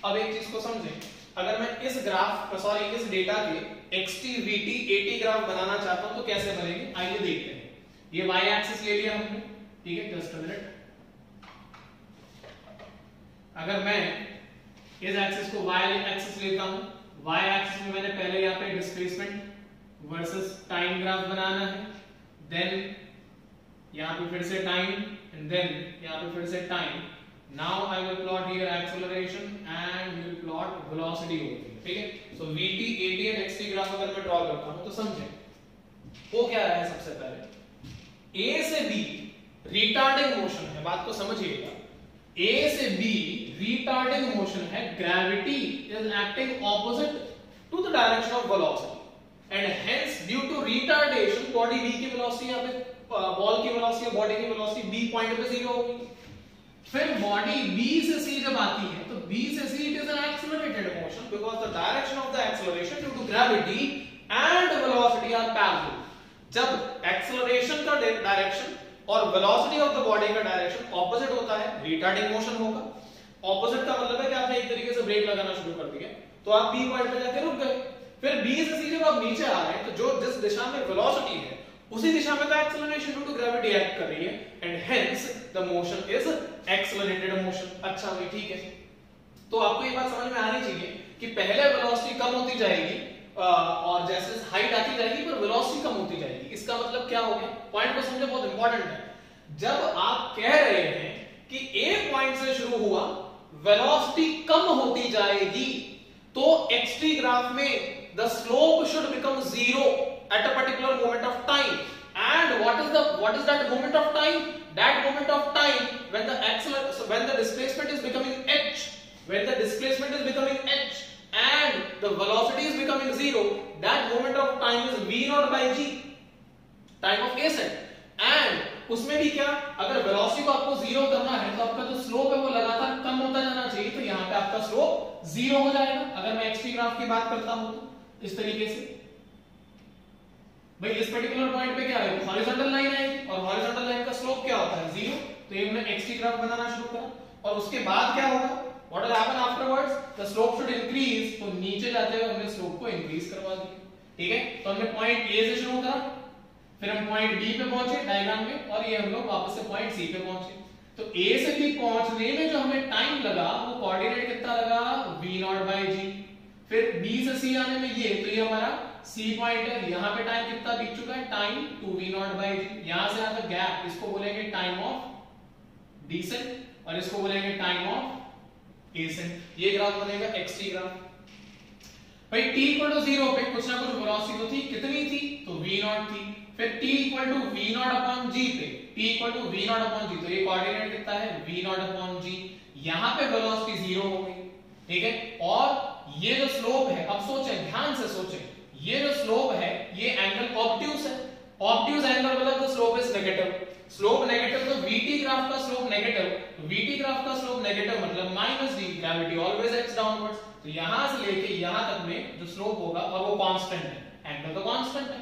अब एक चीज को समझें, अगर मैं इस ग्राफ सॉरी इस डेटा के xt vt at ग्राफ बनाना चाहता हूं तो कैसे बनेंगे, आइए देखते हैं। ये y एक्सिस ले लिया हमने। ठीक है, जस्ट अ मिनट। अगर मैं इस एक्सिस को y एक्सिस लेता हूं, y एक्सिस में मैंने पहले यहाँ पे डिस्प्लेसमेंट वर्सेस टाइम ग्राफ बनाना है, देन यहाँ पे फिर से टाइम, एंड देन यहाँ पे फिर से time. Now I will plot here acceleration and will plot velocity over here. ठीक है, सो vt at and xt graph अगर मैं ड्रॉ करता हूं तो समझें वो क्या रहा है। सबसे पहले a से b रिटार्डिंग मोशन है, बात को समझिएगा। a से b रिटार्डिंग मोशन है, gravity is acting opposite to the direction of velocity, and hence due to retardation body b की वेलोसिटी, यहाँ पे बॉल की वेलोसिटी और बॉडी की वेलोसिटी b पॉइंट पे 0 होगी। फिर बॉडी b से c जब आती है तो b से c it is an accelerated motion, because the direction of the acceleration due to gravity and velocity are parallel. जब एक्सेलरेशन का डायरेक्शन और वेलोसिटी ऑफ द बॉडी का डायरेक्शन ऑपोजिट होता है, रिटार्डिंग मोशन होगा। ऑपोजिट का मतलब है कि आपने एक तरीके से ब्रेक लगाना शुरू कर दिया, तो आप b पॉइंट पे जाके रुक गए। फिर b से c जब आप नीचे आ रहे हैं तो जो जिस दिशा में वेलोसिटी है उसी दिशा में तो acceleration due to gravity act कर रही है and hence the motion is accelerated motion. अच्छा भाई ठीक है, तो आपको ये बात समझ में आनी चाहिए कि पहले वेलोसिटी कम होती जाएगी और जैसे हाइट आती जाएगी पर वेलोसिटी कम होती जाएगी। इसका मतलब क्या हो गया, पॉइंट को समझे, बहुत इंपॉर्टेंट है। जब आप कह रहे हैं कि एक पॉइंट से शुरू हुआ, वेलोसिटी कम होती जाएगी, तो एक्स-टी ग्राफ में the slope should become zero at a particular moment of time. And what is that moment of time? That moment of time when the displacement is becoming h, when the displacement is becoming h and the velocity is becoming zero, that moment of time is v naught by g, time of ascent. And उसमें भी क्या, अगर velocity को आपको zero करना है तो आपका जो स्लोप है वो लगातार कम होता जाना चाहिए, तो यहाँ पे आपका स्लोप जीरो हो जाएगा। अगर मैं एक्स-टी ग्राफ की बात करता हूं तो इस तरीके से भाई इस पर्टिकुलर पॉइंट पे क्या है, हॉरिजॉन्टल लाइन आएगी और हॉरिजॉन्टल लाइन का स्लोप क्या होता है, जीरो। तो ये मैंने एक्स-टी ग्राफ बनाना शुरू करा और उसके बाद क्या होगा, what will happen afterwards, the slope should increase. तो नीचे जाते हुए हमने स्लोप को इंक्रीज करवा दिया, ठीक है। तो हमने पॉइंट ए से शुरू करा, फिर हम पॉइंट बी पे पहुंचे डायग्राम में, और ये हम लोग वापस से पॉइंट सी पे पहुंचे। तो ए से बी पहुंचने में जो हमें टाइम लगा वो कोऑर्डिनेट कितना लगा, v नॉट बाय g। फिर b से c आने में ये, तो ये हमारा c पॉइंट है, यहाँ पे टाइम कितना बीत चुका है, time 2v not bye g। यहाँ से आता गैप, इसको बोलेंगे टाइम ऑफ डिसेंट और इसको बोलेंगे टाइम ऑफ एसेंट। ये ग्राफ बनेगा x-t ग्राफ। भाई t इक्वल टू 0 पे कुछ ना कुछ वेलोसिटी तो थी, कितनी थी, तो v नॉट थी। फिर t equal to v not upon g पे, t equal to v not upon g, तो ये कोऑर्डिनेट कितना है, v नॉट अपॉन g। यहाँ पे वेलोसिटी 0 हो गई, ठीक है। और ये जो स्लोप है, अब सोचें, ध्यान से सोचें, ये जो स्लोप है ये एंगल ऑब्ट्यूज है। ऑब्ट्यूज एंगल मतलब the slope is negative, slope negative, तो vt ग्राफ का स्लोप नेगेटिव, vt ग्राफ का स्लोप नेगेटिव मतलब minus d, gravity always acts downwards. तो यहां से लेके यहां तक में जो स्लोप होगा और वो कांस्टेंट है, एंगल तो कांस्टेंट है।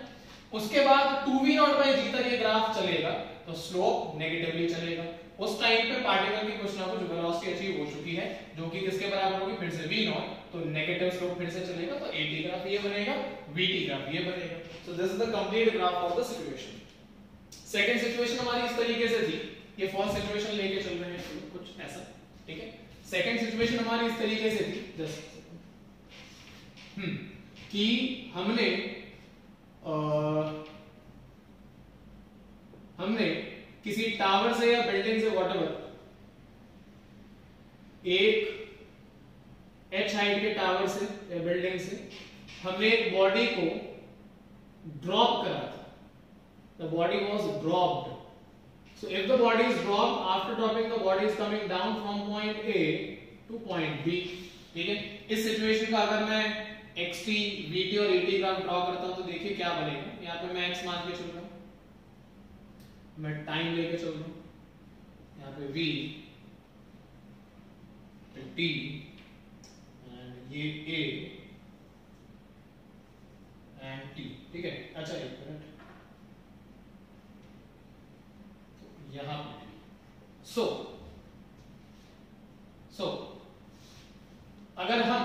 उसके बाद 2v नॉट बाय g तक ये ग्राफ चलेगा तो स्लोप नेगेटिवली चलेगा। उस टाइम पे पार्टिकल की कुछ ना कुछ वेलोसिटी अचीव हो चुकी है जो कि किसके बराबर होगी, फिर से v नॉट, तो नेगेटिव स्लोप फिर से चलेगा, तो at ग्राफ ये बनेगा, vt ग्राफ ये बनेगा। सो this is the complete graph of the situation. Second situation हमारी इस तरीके से थी, ये फर्स्ट सिचुएशन लेके चल रहे हैं कुछ ऐसा, ठीक है। सेकंड सिचुएशन हमारी इस तरीके से थी, जस्ट कि हमने किसी टावर से या बिल्डिंग से व्हाटएवर एक h हाइट के टावर से या बिल्डिंग से हमने एक बॉडी को ड्रॉप करा था, the body was dropped. So if the body is dropped, after dropping the body is coming down from point A to point B, ठीक है। इस सिचुएशन का अगर मैं xt, vt और at ग्राफ ड्रॉ करता हूं तो देखिए क्या बनेगा। यहाँ पे मैं x मान के चल रहा हूं, मैं टाइम लेके चल रहा हूं, यहाँ पे v, t एंड ये a एंड t, ठीक है। अच्छा एक मिनट, यहां पे सो अगर हम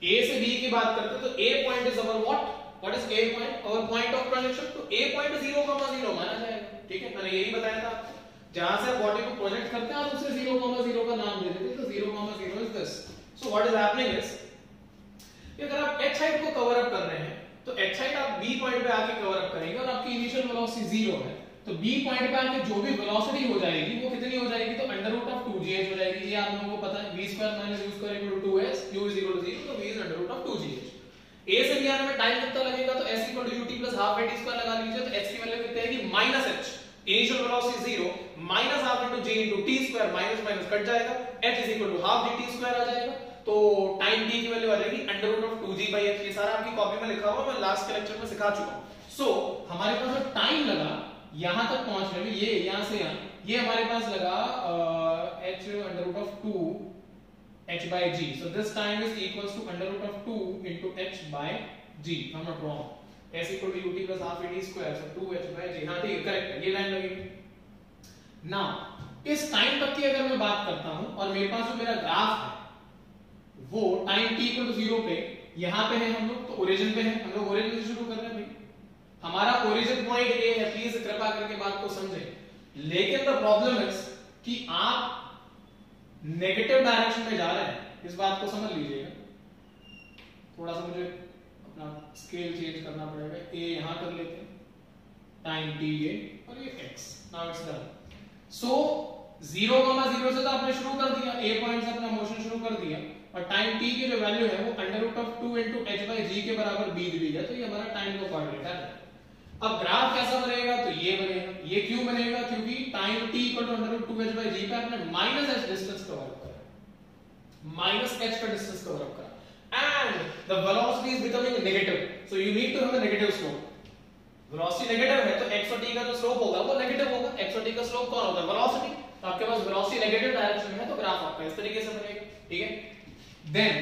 A से B की बात करते हैं तो A point is our what is A point, our point of projection. तो A पॉइंट 0,0 माना जाएगा, ठीक है। मैंने यही बताया था आपको, जहां से बॉडी को प्रोजेक्ट करते हैं आप उसे 0,0 का नाम दे देते हैं, तो 0,0 is this. So what is happening is, अगर आप h हाइट को कवर अप कर रहे हैं तो h हाइट आप B पॉइंट पे आके कवर अप करेंगे और आपकी इनिशियल वेलोसिटी 0 है, तो B पॉइंट पे आके जो भी वेलोसिटी हो जाएगी वो कितनी हो जाएगी, तो अंडर रूट ऑफ 2gh हो जाएगी। ये आप लोगों को पता है, v square minus u square equal to 2s, u is equal to 0, तो v is under root of 2gh। a से b आने में टाइम कितना लगेगा, तो s equal to ut plus half t square लगा लीजिए, तो h की वैल्यू कितनी आएगी, minus h, initial velocity 0 minus half into j into t square, minus minus cut जाएगा, h is equal to half dt square आ जाएगा, तो टाइम t की वैल्यू आ जाएगी अंडर रूट ऑफ 2g/h। ये सारा आपकी कॉपी में लिखा हुआ, मैं लास्ट के लेक्चर में सिखा चुका हूं। सो हमारे पास जो टाइम लगा यहां तक पहुंचने में, ये यहां से यहां, ये हमारे पास लगा h under root of 2 h by g, so this time is equals to under root of 2 into h by g, I'm not wrong, s equal to ut plus half at square, so 2h by g, हाँ ठीक है, correct है, ये line लगेगी। Now इस time तक की अगर मैं बात करता हूं और मेरे पास जो मेरा ग्राफ है वो टाइम t इक्वल टू 0 पे, यहां पे है हम लोग, तो ओरिजिन पे है, हम लोग ओरिजिन से शुरू कर रहे हैं भाई। हमारा ओरिजिन पॉइंट ए है, प्लीज कृपा करके बात को समझें। लेकिन द प्रॉब्लम इज कि आप नेगेटिव डायरेक्शन में जा रहे हैं, इस बात को समझ लीजिएगा। थोड़ा सा मुझे अपना स्केल चेंज करना पड़ेगा, ए यहां कर लेते हैं, टाइम टी ये और ये एक्स, नाउ इट्स डन। सो 0,0 से तो आपने शुरू कर दिया, ए पॉइंट से अपना मोशन शुरू कर दिया, और टाइम टी की जो वैल्यू है वो √2 * h/g के बराबर b दी है, तो ये हमारा टाइम का कोऑर्डिनेट है। अब ग्राफ कैसा बनेगा, तो ये बनेगा। ये क्यों बनेगा, क्योंकि टाइम t √2 h/g पे आपने -h डिस्टेंस कवर करा, -h का डिस्टेंस कवर अप करा, and the velocity is becoming negative, so you need to have a negative slope. Velocity negative है तो x और t का जो स्लोप होगा वो नेगेटिव होगा। x और t का स्लोप कौन होता है, वेलोसिटी। तो आपके पास वेलोसिटी नेगेटिव डायरेक्शन में है तो ग्राफ आपका इस तरीके से बनेगा, ठीक है। देन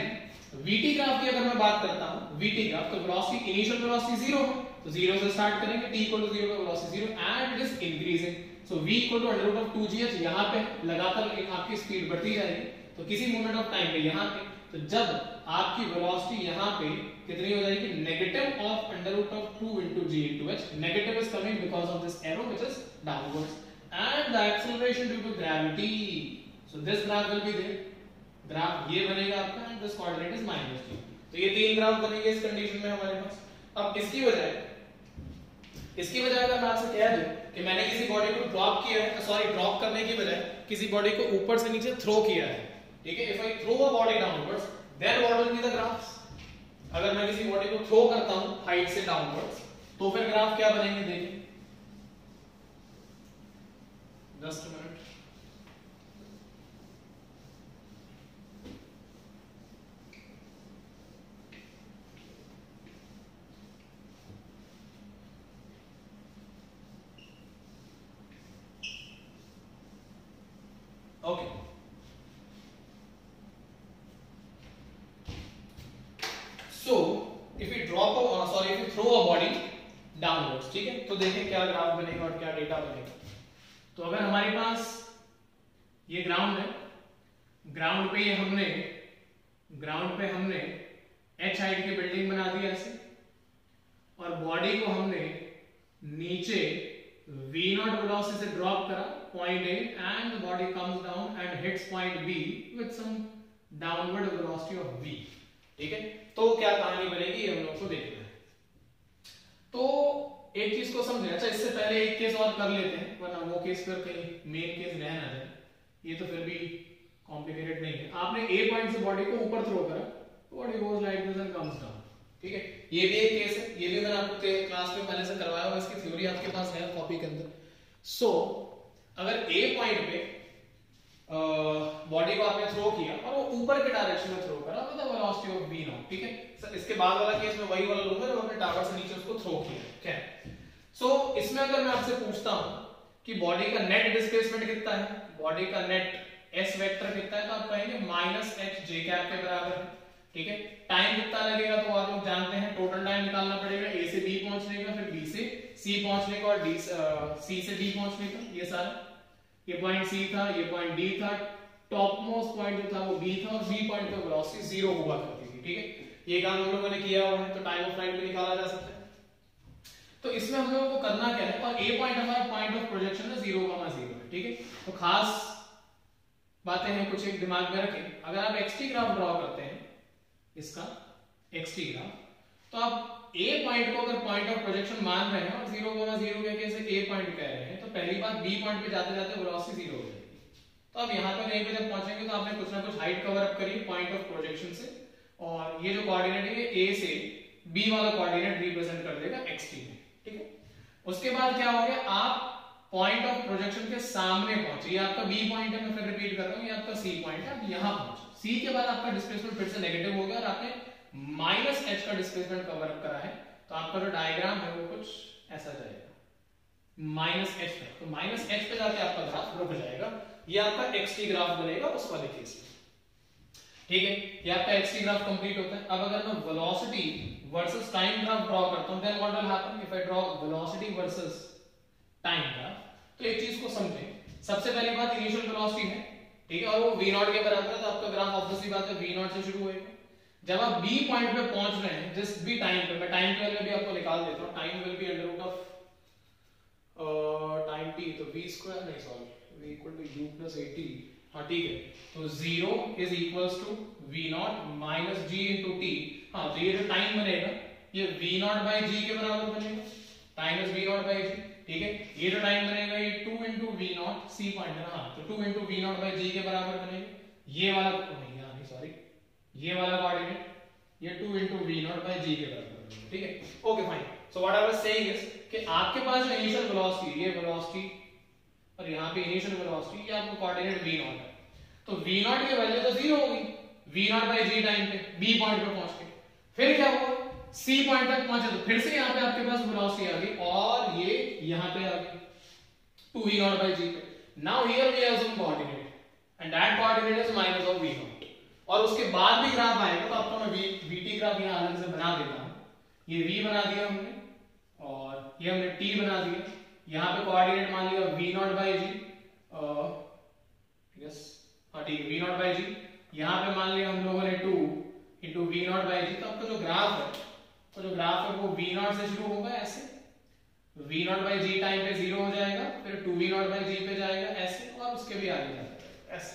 vt ग्राफ की अगर मैं बात करता हूं, vt ग्राफ, तो वेलोसिटी, इनिशियल वेलोसिटी 0 है, तो 0 से स्टार्ट करेंगे, t = 0 पे velocity 0 and it is increasing, so v = √2gh, यहां पे लगातार लेकिन आपकी स्पीड बढ़ती जाएगी। तो किसी मोमेंट ऑफ टाइम पे यहां पे, तो जब आपकी वेलोसिटी यहां पे कितनी हो जाएगी, negative of √2 * g * h, negative is coming because of this arrow which is downwards, and the acceleration due to gravity, so this graph will be there. Graph ये बनेगा आपका, and this coordinate is -g। तो ये तीन graph बनेंगे इस condition में हमारे पास। अब इसकी बजाय अगर मैं आपसे कह दूं कि मैंने किसी बॉडी को ड्रॉप किया है, सॉरी ड्रॉप करने की बजाय किसी बॉडी को ऊपर से नीचे थ्रो किया है, ठीक है, if I throw a body downwards then what will be the graphs. अगर मैं किसी बॉडी को थ्रो करता हूं हाइट से डाउनवर्ड्स, तो फिर ग्राफ क्या बनेंगे, देखिए, just a minute. Okay, so if you throw a body downwards, ठीक है, तो देखें क्या ग्राफ बनेगा और क्या डेटा बनेगा। तो अगर हमारे पास ये ग्राउंड है, ग्राउंड पे हमने h हाइट की बिल्डिंग बना दी ऐसे, और बॉडी को हमने नीचे v0 वेलोसिटी से ड्रॉप करा point A, and the body comes down and hits point B with some downward velocity of v, ठीक है। तो क्या कहानी बनेगी ये हम लोग को देखना है। तो एक चीज को समझे, अच्छा इससे पहले एक केस और कर लेते हैं, वरना वो केस फिर कहीं मेन केस रह ना जाए, ये तो फिर भी कॉम्प्लिकेटेड नहीं है। आपने A पॉइंट से बॉडी को ऊपर थ्रो करा, body goes like this and comes down, ठीक है। ये भी एक केस है, ये भी मैंने आपको क्लास में पहले से करवाया हुआ, इसकी थ्योरी आपके पास है कॉपी के अंदर। सो अगर A पॉइंट पे बॉडी को आपने थ्रो किया और वो ऊपर के डायरेक्शन में थ्रो करा, मतलब वेलोसिटी ऑफ v0, ठीक है। सर इसके बाद वाला केस में वही वाला लूंगा जब अपने टावर से नीचे उसको थ्रो किया, क्या है। सो इसमें अगर मैं आपसे पूछता हूं कि बॉडी का नेट डिस्प्लेसमेंट कितना है, बॉडी का नेट s वेक्टर कितना है, तो आप कहेंगे -hj कैप के बराबर है, ठीक है। टाइम कितना लगेगा, तो आप लोग जानते हैं, टोटल टाइम निकालना पड़ेगा A से B पहुंचने का, फिर B से C पहुंचने का, और C से D पहुंचने का। ये सारा, ये पॉइंट C था, ये पॉइंट D था, टॉप मोस्ट पॉइंट जो था वो B था, और B पॉइंट पे वेलोसिटी 0 हुआ करती थी, ठीक है। ये काम हम लोगों ने किया हुआ है, तो टाइम ऑफ फ्लाइट भी निकाला जा सकता है। तो इसमें हम लोगों को करना क्या है, और A पॉइंट हमारा पॉइंट ऑफ प्रोजेक्शन है 0,0 है, ठीक है। तो खास बातें हैं कुछ एक दिमाग में रखें। अगर आप xt ग्राफ ड्रॉ करते हैं, इसका xt ग्राफ, तो आप A पॉइंट को अगर पॉइंट ऑफ प्रोजेक्शन मान रहे हैं और 0,0 के कैसे A पॉइंट कह रहे हैं, तो पहली बात B पॉइंट पे जाते जाते वेलोसिटी 0 हो जाएगी। तो अब यहां पर कहीं पे जब पहुंचेंगे तो आपने कुछ ना कुछ हाइट कवर अप करी पॉइंट ऑफ प्रोजेक्शन से, और ये जो कोऑर्डिनेट है A से B वाला कोऑर्डिनेट रिप्रेजेंट कर देगा xt में, ठीक है। उसके बाद क्या हो गया, आप पॉइंट ऑफ प्रोजेक्शन के सामने पहुंचे, ये आपका B पॉइंट है, मैं फिर रिपीट कर रहा हूं, ये आपका C पॉइंट है, आप यहां पहुंचे। C के बाद आपका डिस्प्लेसमेंट फिर से नेगेटिव हो गया और आपने -h का डिस्प्लेसमेंट कवर अप करा है, तो आपका जो डायग्राम है वो कुछ ऐसा जाएगा, -h पे, तो -h पे जाके आपका ग्राफ रुक जाएगा। ये आपका xt ग्राफ बनेगा उस वाले केस में, ठीक है। ये आपका xt ग्राफ कंप्लीट होता है। अब अगर मैं velocity versus time graph draw करता हूं, then what will happen if I draw velocity versus time graph. तो एक चीज को समझें, सबसे पहली बात इनिशियल वेलोसिटी है, ठीक है, और वो v0 के बराबर है, तो आपका ग्राफ ऑब्वियसली बात है v0 से शुरू होएगा। जब आप बी पॉइंट पे पहुंच रहे हैं जिस भी टाइम पे, मैं टाइम के वैल्यू भी आपको निकाल देता हूं, time will be under root of time t, तो v स्क्वायर नहीं sorry v equal to u plus at, हाँ ठीक है, तो 0 is equals to v not minus g into T. हाँ तो ये जो टाइम बनेगा ये v नॉट बाई g के बराबर बनेगा, time is v not by g, ठीक है। ये जो टाइम बनेगा ये 2 into V not, C point है, हाँ तो 2 into V not by G के बराबर बनेगा। ये वाला नहीं, हाँ नहीं सॉरी, ये वाला कोऑर्डिनेट ये 2 into V not by G के बराबर बनेगा, ठीक है। Okay fine, so what I was saying is कि आपके पास जो इनिशियल वेलोसिटी, ये वेलोसिटी और यहाँ पे इनिशियल वेलोसिटी, ये आपको कोऑर्डिनेट v नॉट है, तो v नॉट की वैल्यू तो 0 होगी v not by G time पे b पॉइंट पे पहुंच के। फिर क्या हुआ, c पॉइंट तक पहुंचे तो फिर से यहाँ पे आपके पास वेलोसिटी आ गई और ये यहाँ पे आ गई 2v नॉट बाई जी पे। Now here we have some coordinate and that coordinate is minus of v not, और उसके बाद भी ग्राफ आएगा, तो आपको मैं vt ग्राफ यहाँ अलग से बना देता हूँ। ये v बना दिया हमने और ये हमने t बना दिया, यहाँ पे कोऑर्डिनेट मान लिया v not by G, yes हाँ ठीक है v नॉट बाई जी, यहाँ पे मान लिया हम लोगों ने 2 इंटू v नॉट बाई जी। तो आपका जो ग्राफ है, तो जो ग्राफ है वो v नॉट से शुरू होगा ऐसे, v not by G time पे 0 हो जाएगा, फिर 2v नॉट बाई जी पे जाएगा ऐसे, और उसके भी आगे जाएगा ऐसे,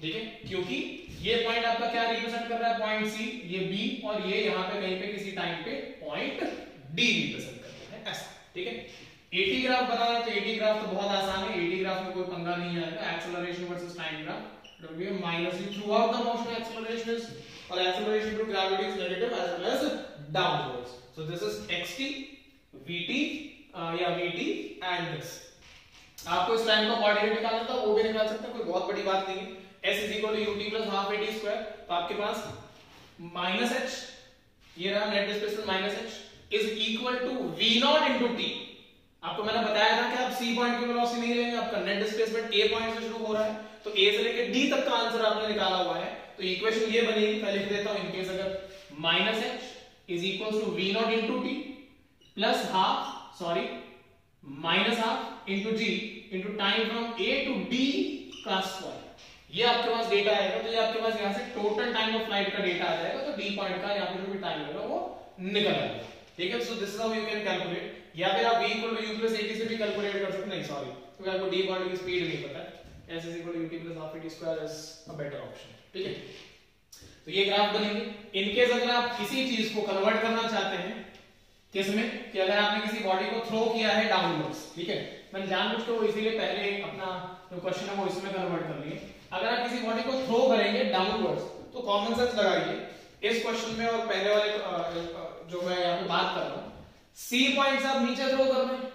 ठीक है। क्योंकि ये पॉइंट आपका क्या रिप्रेजेंट कर रहा है, पॉइंट सी, ये b, और ये यहाँ पे कहीं पे किसी टाइम पे पॉइंट d रिप्रेजेंट कर रहा है ऐसा, ठीक है। AT ग्राफ बनाना है तो AT ग्राफ तो बहुत आसान है, AT ग्राफ में कोई पंगा नहीं आएगा, acceleration versus time graph, it will be a minus u throughout the motion, acceleration is or acceleration due to gravity is negative as well as downwards. So this is xt, vt या vt and this. आपको इस line का coordinate निकालना था, वो भी निकाल सकते हैं, कोई बहुत बड़ी बात नहीं है। s is equal to ut plus half at square, तो आपके पास minus h, ये रहा net displacement minus h is equal to v naught into t। आपको मैंने बताया था कि आप c पॉइंट की वेलोसिटी नहीं लेंगे, आपका नेट डिस्प्लेसमेंट a पॉइंट से शुरू हो रहा है, तो a से लेकर d तक का आंसर आपने निकाला हुआ है। तो इक्वेशन ये बनेगी, मैं लिख देता हूं इन केस अगर minus h is equals to v naught into t plus half, sorry minus half into g into time from a to d का स्क्वायर। ये आपके पास डेटा आएगा, तो ये आपके पास यहाँ से टोटल टाइम ऑफ फ्लाइट का डेटा आ जाएगा, तो d पॉइंट का यहाँ पे जो भी टाइम होगा वो निकल आएगा, ठीक है। So this is how you can calculate, या फिर आप v equal to u plus at से भी कैलकुलेट कर सकते हैं, नहीं सॉरी क्योंकि आपको d पॉइंट की स्पीड नहीं पता है, s is equal to ut plus half at square is a better option, ठीक है। तो ये ग्राफ बनेंगे। इन केस अगर आप किसी चीज को कन्वर्ट करना चाहते हैं, किसमें कि अगर आपने किसी बॉडी को थ्रो किया है डाउनवर्ड्स, ठीक है, मैंने जानबूझ के वो इसीलिए पहले अपना जो क्वेश्चन है वो इसमें कन्वर्ट कर लिए। अगर आप किसी बॉडी को थ्रो करेंगे डाउनवर्ड्स तो कॉमन सेंस लगाइए इस क्वेश्चन में और पहले वाले जो मैं यहाँ पे बात कर रहा हूँ, सी पॉइंट्स आप नीचे थ्रो कर रहे हैं,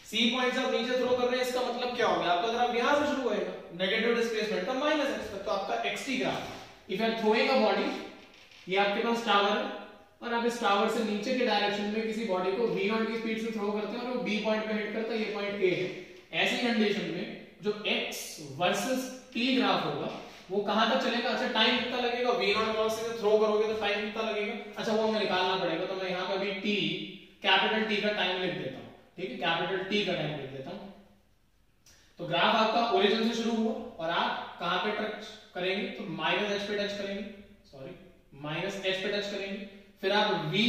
सी पॉइंट्स आप नीचे थ्रो कर रहे हैं, इसका मतलब क्या होगा, आपका ग्राफ यहां से शुरू होएगा नेगेटिव डिस्प्लेसमेंट का माइनस x तक, तो आपका xt graph, if you are throwing a body, ये आपके पास टावर है और आप इस टावर से नीचे के डायरेक्शन में किसी बॉडी को v नॉट की स्पीड से थ्रो करते हैं और वो b पॉइंट पे हिट करता है, ये पॉइंट a है। ऐसी कंडीशन में जो x वर्सेस t ग्राफ होगा वो कहां तक चलेगा, अच्छा टाइम कितना लगेगा, v नॉट वेलोसिटी से थ्रो करोगे तो टाइम कितना लगेगा, अच्छा वो हमें निकालना पड़ेगा, तो मैं यहां पे अभी t कैपिटल T का टाइम लिख देता हूं, ठीक है, कैपिटल T का टाइम लिख देता हूं। तो ग्राफ आपका ओरिजिन से शुरू हुआ और आप कहां पे टच करेंगे, तो माइनस h पे टच करेंगे, सॉरी माइनस h पे टच करेंगे, फिर आप v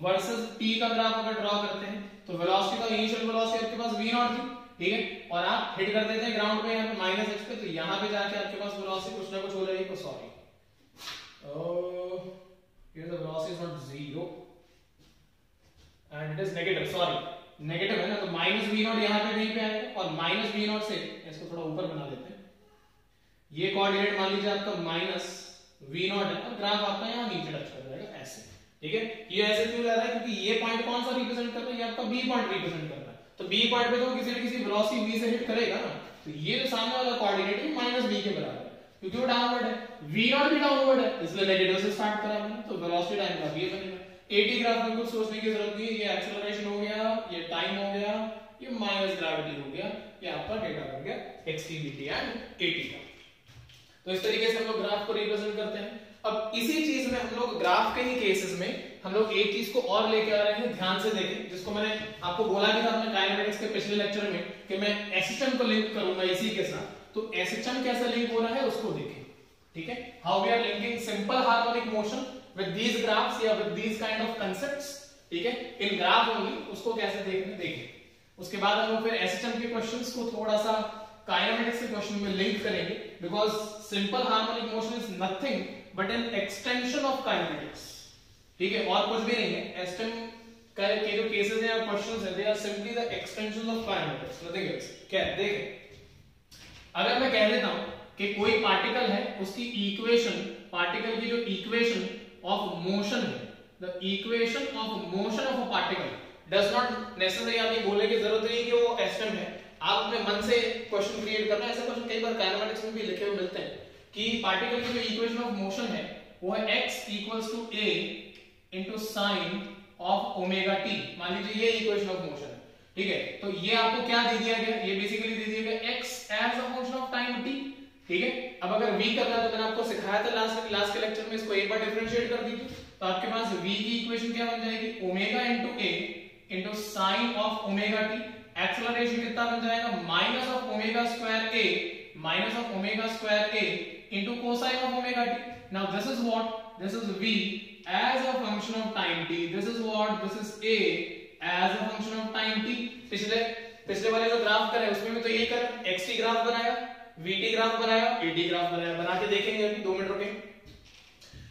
वर्सेस t का ग्राफ अगर ड्रॉ करते हैं तो वेलोसिटी का इनिशियल वेलोसिटी आपके पास v नॉट थी, ठीक है, और आप हिट कर देते हैं ग्राउंड पे यहाँ पे माइनस h पे, तो यहाँ पे जाके आपके पास वेलोसिटी कुछ ना कुछ हो जाएगी, तो sorry here the velocity is not 0 and it is negative, sorry negative है ना, तो माइनस v नॉट यहाँ पे कहीं पे आएगा और माइनस v नॉट से इसको थोड़ा ऊपर बना देते हैं, ये कोऑर्डिनेट मान लीजिए आपका माइनस v नॉट है और ग्राफ आपका यहाँ नीचे टच कर जाएगा ऐसे, ठीक है। ये ऐसे क्यों जा रहा है, क्योंकि ये पॉइंट कौन सा रिप्रेजेंट कर रहा है, ये आपका b पॉइंट रिप्रेजेंट कर रहा है, तो b पॉइंट पे तो किसी न किसी वेलोसिटी v से हिट करेगा ना, तो ये जो सामने वाला कोऑर्डिनेट है माइनस v के बराबर है, क्योंकि वो डाउनवर्ड है, v नॉट भी डाउनवर्ड है, इसलिए नेगेटिव से स्टार्ट करा हमने, तो वेलोसिटी टाइम का ये बनेगा। AT ग्राफ में कुछ सोचने की जरूरत नहीं है, ये एक्सेलरेशन हो गया, ये टाइम हो गया, ये माइनस ग्रेविटी हो गया, ये आपका डेटा बन गया xt, vt एंड AT का। तो इस तरीके से हम लोग ग्राफ को रिप्रेजेंट करते हैं। अब इसी चीज में हम लोग ग्राफ के ही केसेस में हम लोग एक चीज को और लेके आ रहे हैं, ध्यान से देखें, जिसको मैंने आपको बोला भी था अपने काइनेमेटिक्स के पिछले लेक्चर में कि मैं SHM को लिंक करूंगा इसी के साथ, तो SHM कैसे लिंक हो रहा है उसको देखें। ठीक है, how we are linking simple harmonic motion with these graphs या with these kind of concepts, ठीक है, इन ग्राफ ओनली, उसको कैसे देखने देखें। उसके बाद हम लोग फिर एसएचएम के क्वेश्चंस को थोड़ा सा काइनेमेटिक्स के क्वेश्चन में लिंक करेंगे, because simple harmonic motion is nothing but an extension of kinematics, ठीक है, और कुछ भी नहीं है। एसएचएम के जो केसेस हैं और क्वेश्चंस हैं, they are simply the extension of kinematics, nothing else. क्या है, देखें, अगर मैं कह देता हूं कि कोई पार्टिकल है, उसकी इक्वेशन, पार्टिकल की जो इक्वेशन ऑफ मोशन है, the equation of motion of a particle does not necessary, आप ये बोलने की जरूरत नहीं कि वो एसएम है, आप अपने मन से क्वेश्चन क्रिएट करना है। ऐसे क्वेश्चन कई बार काइनेमेटिक्स में भी लिखे हुए मिलते हैं कि पार्टिकल की जो इक्वेशन ऑफ मोशन है वो है x equals to a into sine of omega t। मान लीजिए ये इक्वेशन ऑफ मोशन है, ठीक है, तो ये आपको क्या दे दिया गया, ये बेसिकली दे दिया गया x as a function of time t, ठीक है। अब अगर v करना है तो मैंने आपको सिखाया था लास्ट के लेक्चर में, इसको एक बार डिफरेंशिएट कर दीजिए, तो आपके पास v की इक्वेशन क्या बन जाएगी, omega into a into sine of omega t। Acceleration कितना बन जाएगा, minus of omega square a minus of omega square a into cosine of omega t। Now this is what, this is v as a function of time t, this is what, this is a as a function of time t। पिछले वाले जो graph करे उसमें भी तो यही कर, xt graph बनाया, vt ग्राफ बनाया, at ग्राफ बनाया, बना के देखेंगे अभी 2 मिनट रुके।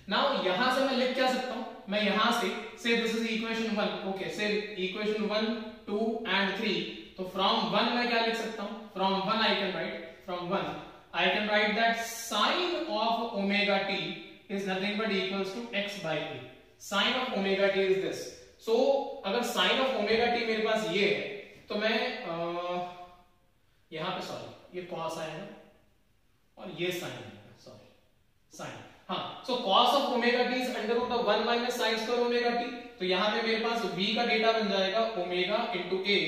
नाउ यहां से मैं लिख क्या सकता हूं, मैं यहां से this is equation 1, okay, say equation 1 2 and 3, तो फ्रॉम 1 मैं क्या लिख सकता हूं, from 1 I can write, from 1 I can write that sine of omega t is nothing but equals to x by a। sin of omega t is this। so अगर sin of omega t मेरे पास ये है तो मैं यहां पे sorry ये cos आएगा और ये sin आएगा, सॉरी sin, हाँ, so cos of omega t is under root of 1 minus sin square omega t। तो यहां पे मेरे पास v का डेटा बन जाएगा omega into a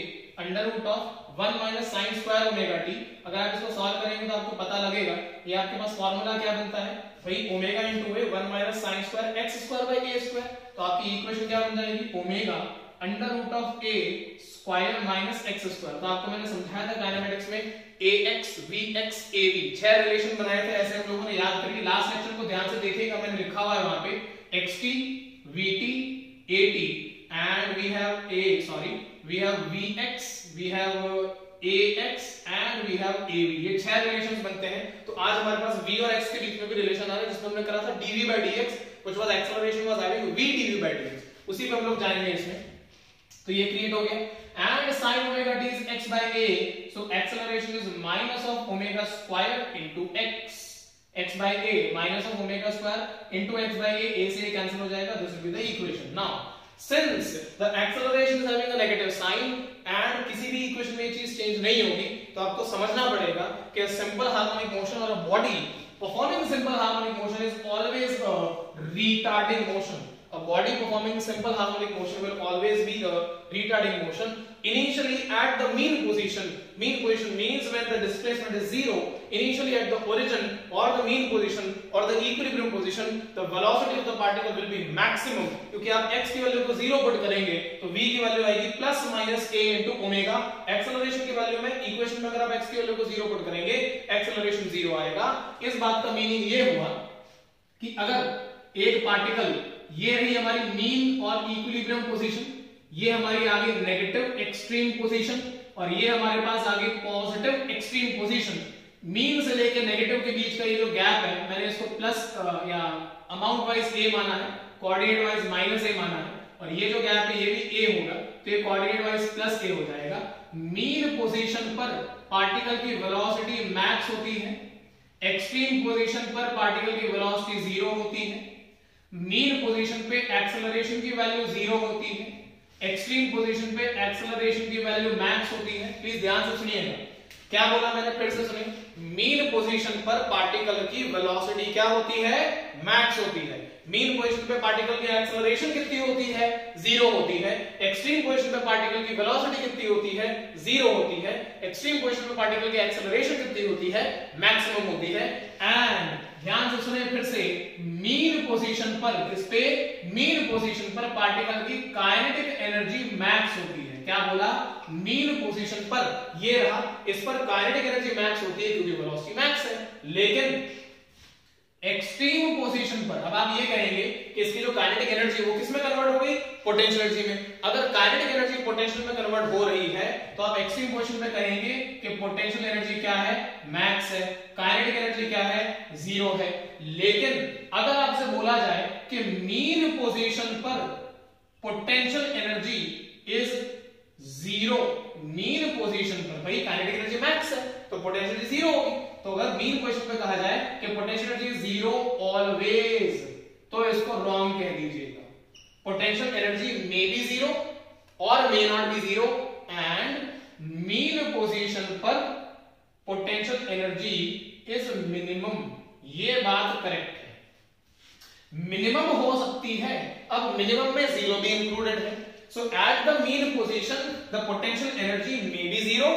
under root of 1 minus sine square omega t। अगर आप इसको सॉल्व करेंगे तो आपको पता लगेगा, ये आपके पास फार्मूला क्या बनता है भाई, omega into a 1 minus sine square x square by a square. तो आपकी इक्वेशन क्या बन जाएगी, omega under root of a square minus x square. तो आपको मैंने समझाया था काइनेमेटिक्स में ax vx av 6 रिलेशन बनाए थे, ऐसे हम लोगों ने याद करिए। लास्ट लेक्चर को ध्यान से देखिएगा, मैंने लिखा हुआ है वहां पे xt vt at and we have vx, we have ax and we have av, ये 6 रिलेशंस बनते हैं। तो आज हमारे पास v और x के बीच में भी रिलेशन आ रहा है, जिसमें हमने करा था dv by dx, which was acceleration was having v dv by dx, उसी पे हम लोग जाएंगे इसमें। तो ये क्रिएट हो गया and sin omega t is x by a, so acceleration is minus of omega square into x by a minus of omega square into x by a से कैंसिल हो जाएगा, this will be the equation। Now since the acceleration is having a negative sign and किसी भी equation में ये चीज change नहीं होगी, तो आपको समझना पड़ेगा कि सिंपल हार्मोनिक मोशन और a body performing simple harmonic motion is always a retarding motion। A body performing simple harmonic motion will always be a retarding motion initially at the mean position। Mean position means when the displacement is zero, initially at the origin or the mean position or the equilibrium position, the velocity of the particle will be maximum। क्योंकि आप x की value को zero put करेंगे तो v की value आएगी plus minus a into omega. Acceleration की value में इक्वेशन में अगर आप x की वैल्यू को जीरो पुट करेंगे एक्सेलरेशन जीरो आएगा। इस बात का मीनिंग ये हुआ कि अगर एक पार्टिकल, ये रही हमारी मीन और इक्विलिब्रियम पोजीशन, ये हमारी आगे नेगेटिव एक्सट्रीम पोजीशन और ये हमारे पास आगे पॉजिटिव एक्सट्रीम पोजीशन। मीन से लेके नेगेटिव के बीच का ये जो गैप है, मैंने इसको प्लस या अमाउंट वाइज a माना है, कोऑर्डिनेट वाइज माइनस a माना है, और ये जो गैप है ये भी a होगा, तो ये कोऑर्डिनेट वाइज प्लस a हो जाएगा। मीन पोजीशन पर पार्टिकल की वेलोसिटी मैक्स होती है, एक्सट्रीम पोजीशन पर पार्टिकल की वेलोसिटी जीरो होती है, मीन पोजीशन पे एक्सेलरेशन की वैल्यू जीरो होती है, एक्सट्रीम पोजीशन पे एक्सेलरेशन की वैल्यू मैक्स होती है। प्लीज ध्यान से सुनिएगा, क्या बोला मैंने, फिर से सुनिए। मीन पोजीशन पर पार्टिकल की वेलोसिटी क्या होती है, मैक्स होती है। मीन पोजीशन पे पार्टिकल की एक्सेलरेशन कितनी होती है, जीरो होती है। एक्सट्रीम पोजीशन पे पार्टिकल की वेलोसिटी कितनी होती है, जीरो होती है। एक्सट्रीम पोजीशन पे पार्टिकल की एक्सेलरेशन कितनी होती है, मैक्सिमम होती है। एंड ध्यान से सुने फिर से, मीन पोजीशन पर, इस पे मीन पोजीशन पर पार्टिकल की काइनेटिक एनर्जी मैक्स होती है। क्या बोला, मीन पोजीशन पर ये रहा, इस पर काइनेटिक एनर्जी मैक्स होती है क्योंकि वेलोसिटी मैक्स है। लेकिन एक्सट्रीम पोजीशन पर। अब आप ये कहेंगे कि इसकी जो काइनेटिक एनर्जी वो किस में कन्वर्ट हो गई, पोटेंशियल एनर्जी में। अगर काइनेटिक एनर्जी पोटेंशियल में कन्वर्ट हो रही है तो आप एक्सट्रीम पोजीशन में कहेंगे कि पोटेंशियल एनर्जी क्या है, मैक्स है, काइनेटिक एनर्जी क्या है, जीरो है। लेकिन अगर आपसे बोला जाए कि मीन पोजीशन पर potential energy is zero, mean position पर भाई काइनेटिक एनर्जी मैक्स है तो पोटेंशियल एनर्जी जीरो होगी। तो अगर मीन पोजीशन पे कहा जाए कि पोटेंशियल एनर्जी जीरो ऑलवेज, तो इसको रॉन्ग कह दीजिएगा। Potential energy may be zero और may not be zero, and mean position पर पोटेंशियल एनर्जी इज मिनिमम, ये बात करेक्ट है। मिनिमम हो सकती है, अब मिनिमम में जीरो भी इंक्लूडेड है। So at the mean position, the potential energy may be zero,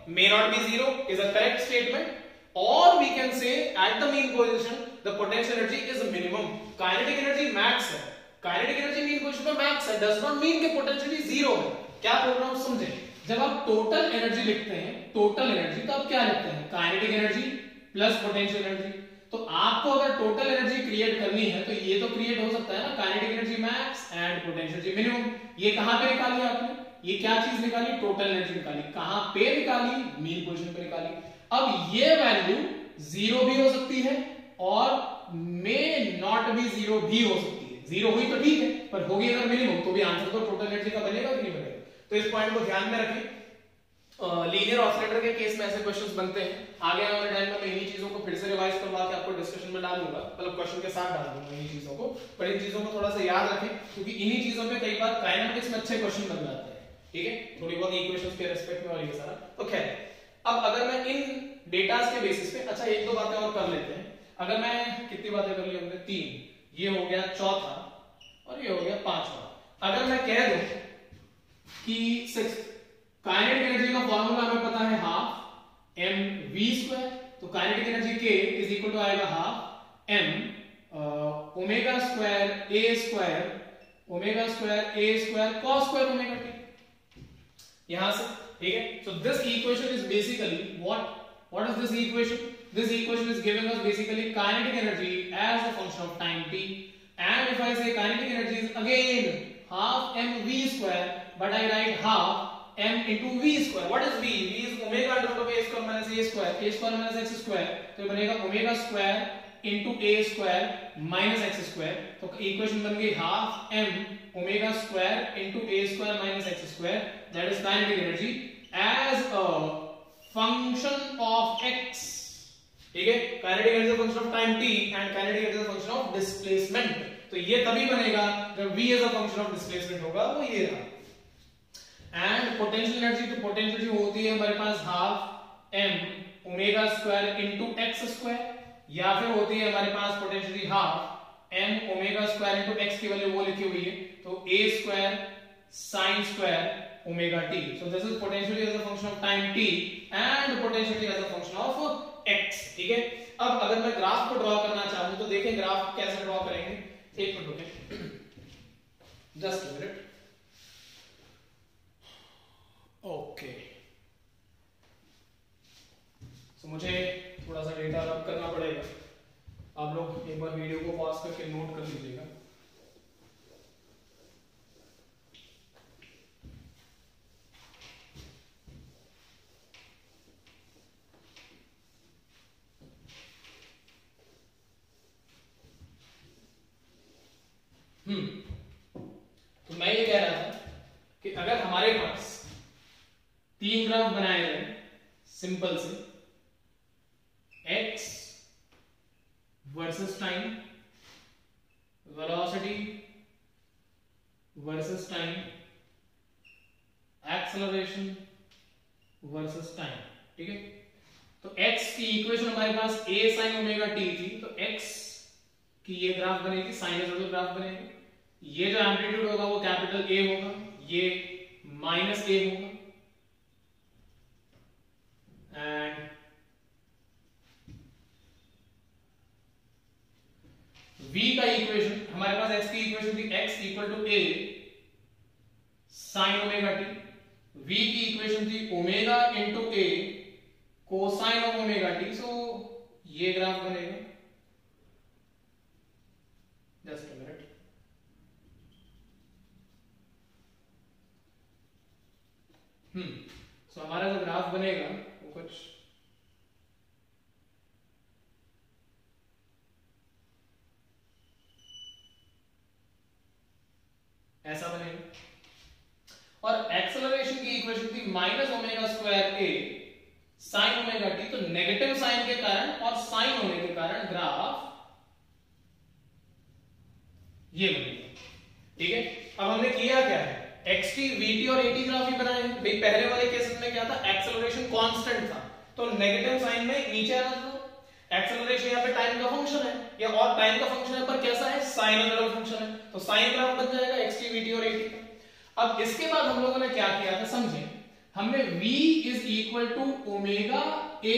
may not be zero is a correct statement. Or we can say at the mean position, the potential energy is minimum. Kinetic energy max है, kinetic energy mean position पे max है, does not mean कि potentially zero है। क्या बोल रहा हूँ समझे? जब आप total energy लिखते हैं, total energy, तो आप क्या लिखते हैं? Kinetic energy plus potential energy। तो आपको अगर टोटल एनर्जी क्रिएट करनी है तो ये तो क्रिएट हो सकता है ना, kinetic energy max and potential energy minimum. ये कहां पे निकाली आपने, ये क्या चीज निकाली, टोटल एनर्जी निकाली। कहां पे निकाली, मीन पोजीशन पे निकाली। अब ये वैल्यू जीरो भी हो सकती है और मे नॉट बी जीरो भी हो सकती है। जीरो हुई तो ठीक है, पर होगी अगर मिनिमम तो भी आंसर तो टोटल एनर्जी का बनेगा कि नहीं बनेगा। तो इस पॉइंट को ध्यान में रखें। लीनियर ऑसिलेटर के केस में ऐसे क्वेश्चंस बनते हैं। आगे आने वाले टाइम में मैं इन्हीं चीजों को फिर से रिवाइज करवा के आपको डिस्कशन में डालूंगा, मतलब क्वेश्चन के साथ डाल दूंगा इन्हीं चीजों को। पर इन चीजों को थोड़ा सा याद रखें क्योंकि इन्हीं चीजों पे कई बार काइनेमेटिक्स में अच्छे क्वेश्चन बन जाते हैं। ठीक है, थोड़ी बहुत इक्वेशंस के रिस्पेक्ट में और ये सारा। तो खैर, अब अगर मैं इन डेटास के बेसिस पे, अच्छा एक दो बातें और कर लेते हैं। अगर मैं, कितनी बातें कर ली हमने, 3, ये हो गया चौथा और ये हो गया पांचवा। अगर मैं कह दूं कि 6 काइनेटिक एनर्जी का फॉर्मूला हमें पता है हाफ एम वी स्क्वायर, तो kinetic energy K is equal to आएगा half M omega square A square, omega square A square cos square omega T, यहां से। ठीक है, so this equation is basically what is this equation? This equation is giving us basically kinetic energy as a function of time t, and if I say kinetic energy is again half mv square, but I write half m into v square. What is v? V is omega under root of a square minus a square minus x square, तो ये बनेगा omega square into a square minus x square। तो equation बन गई half m omega square into a square minus x square, that is kinetic energy as a function of x। ठीक है, kinetic energy function of time t and kinetic energy function of displacement. तो ये तभी बनेगा जब v as a function of displacement होगा, वो ये रहा। एंड पोटेंशियल एनर्जी, तो पोटेंशियल एनर्जी होती है हमारे पास half m omega square into x square, या फिर होती है हमारे पास potential energy half m omega square into x की वैल्यू वो लिखी हुई है, तो a square sin square omega t। So this is potential as a function of time t and potential as a function of x। ठीक है, अब अगर मैं ग्राफ को ड्रॉ करना चाहूं तो देखें ग्राफ कैसे ड्रॉ करेंगे। एक मिनट रुकें, जस्ट अ मिनट। ओके, सो मुझे थोड़ा सा डेटा रब करना पड़ेगा। आप लोग एक बार वीडियो को पॉज करके नोट कर लीजिएगा। तो मैं ये कह रहा था कि अगर हमारे पास 3 ग्राफ बनाए गए सिंपल से, x versus time, velocity versus time, acceleration versus time. ठीक है, तो x की इक्वेशन हमारे पास a sin ओमेगा t थी, तो x की ये ग्राफ बनेगी, साइनसोइडल ग्राफ बनेगी। ये जो एम्पलीट्यूड होगा वो कैपिटल A होगा, ये माइनस A होगा, एंड V का इक्वेशन हमारे पास, x की इक्वेशन थी x equal to A sine omega t, V की इक्वेशन थी omega into A cosine of omega t। सो ये ग्राफ बनेगा, जस्ट अ मिनट। सो हमारा जो ग्राफ बनेगा वो कुछ ऐसा बनेगा और एक्सेलरेशन की इक्वेशन थी माइनस ओमेगा स्क्वायर ए साइन ओमेगा टी। तो नेगेटिव साइन के कारण और साइन होने के कारण ग्राफ ये बनेगा। ठीक है, अब हमने किया क्या है, xt vt और at ग्राफ ही बनाए। भाई पहले वाले केस में क्या था, एक्सेलरेशन कांस्टेंट था तो नेगेटिव साइन में नीचे आना था। एक्सेलरेशन यहाँ पे टाइम का फंक्शन है या और टाइम का फंक्शन है पर कैसा है, साइनोइडल फंक्शन है, तो साइन ग्राफ बन जाएगा xt vt और at का। अब इसके बाद हम लोगों ने क्या किया था समझे, हमने v is equal to omega a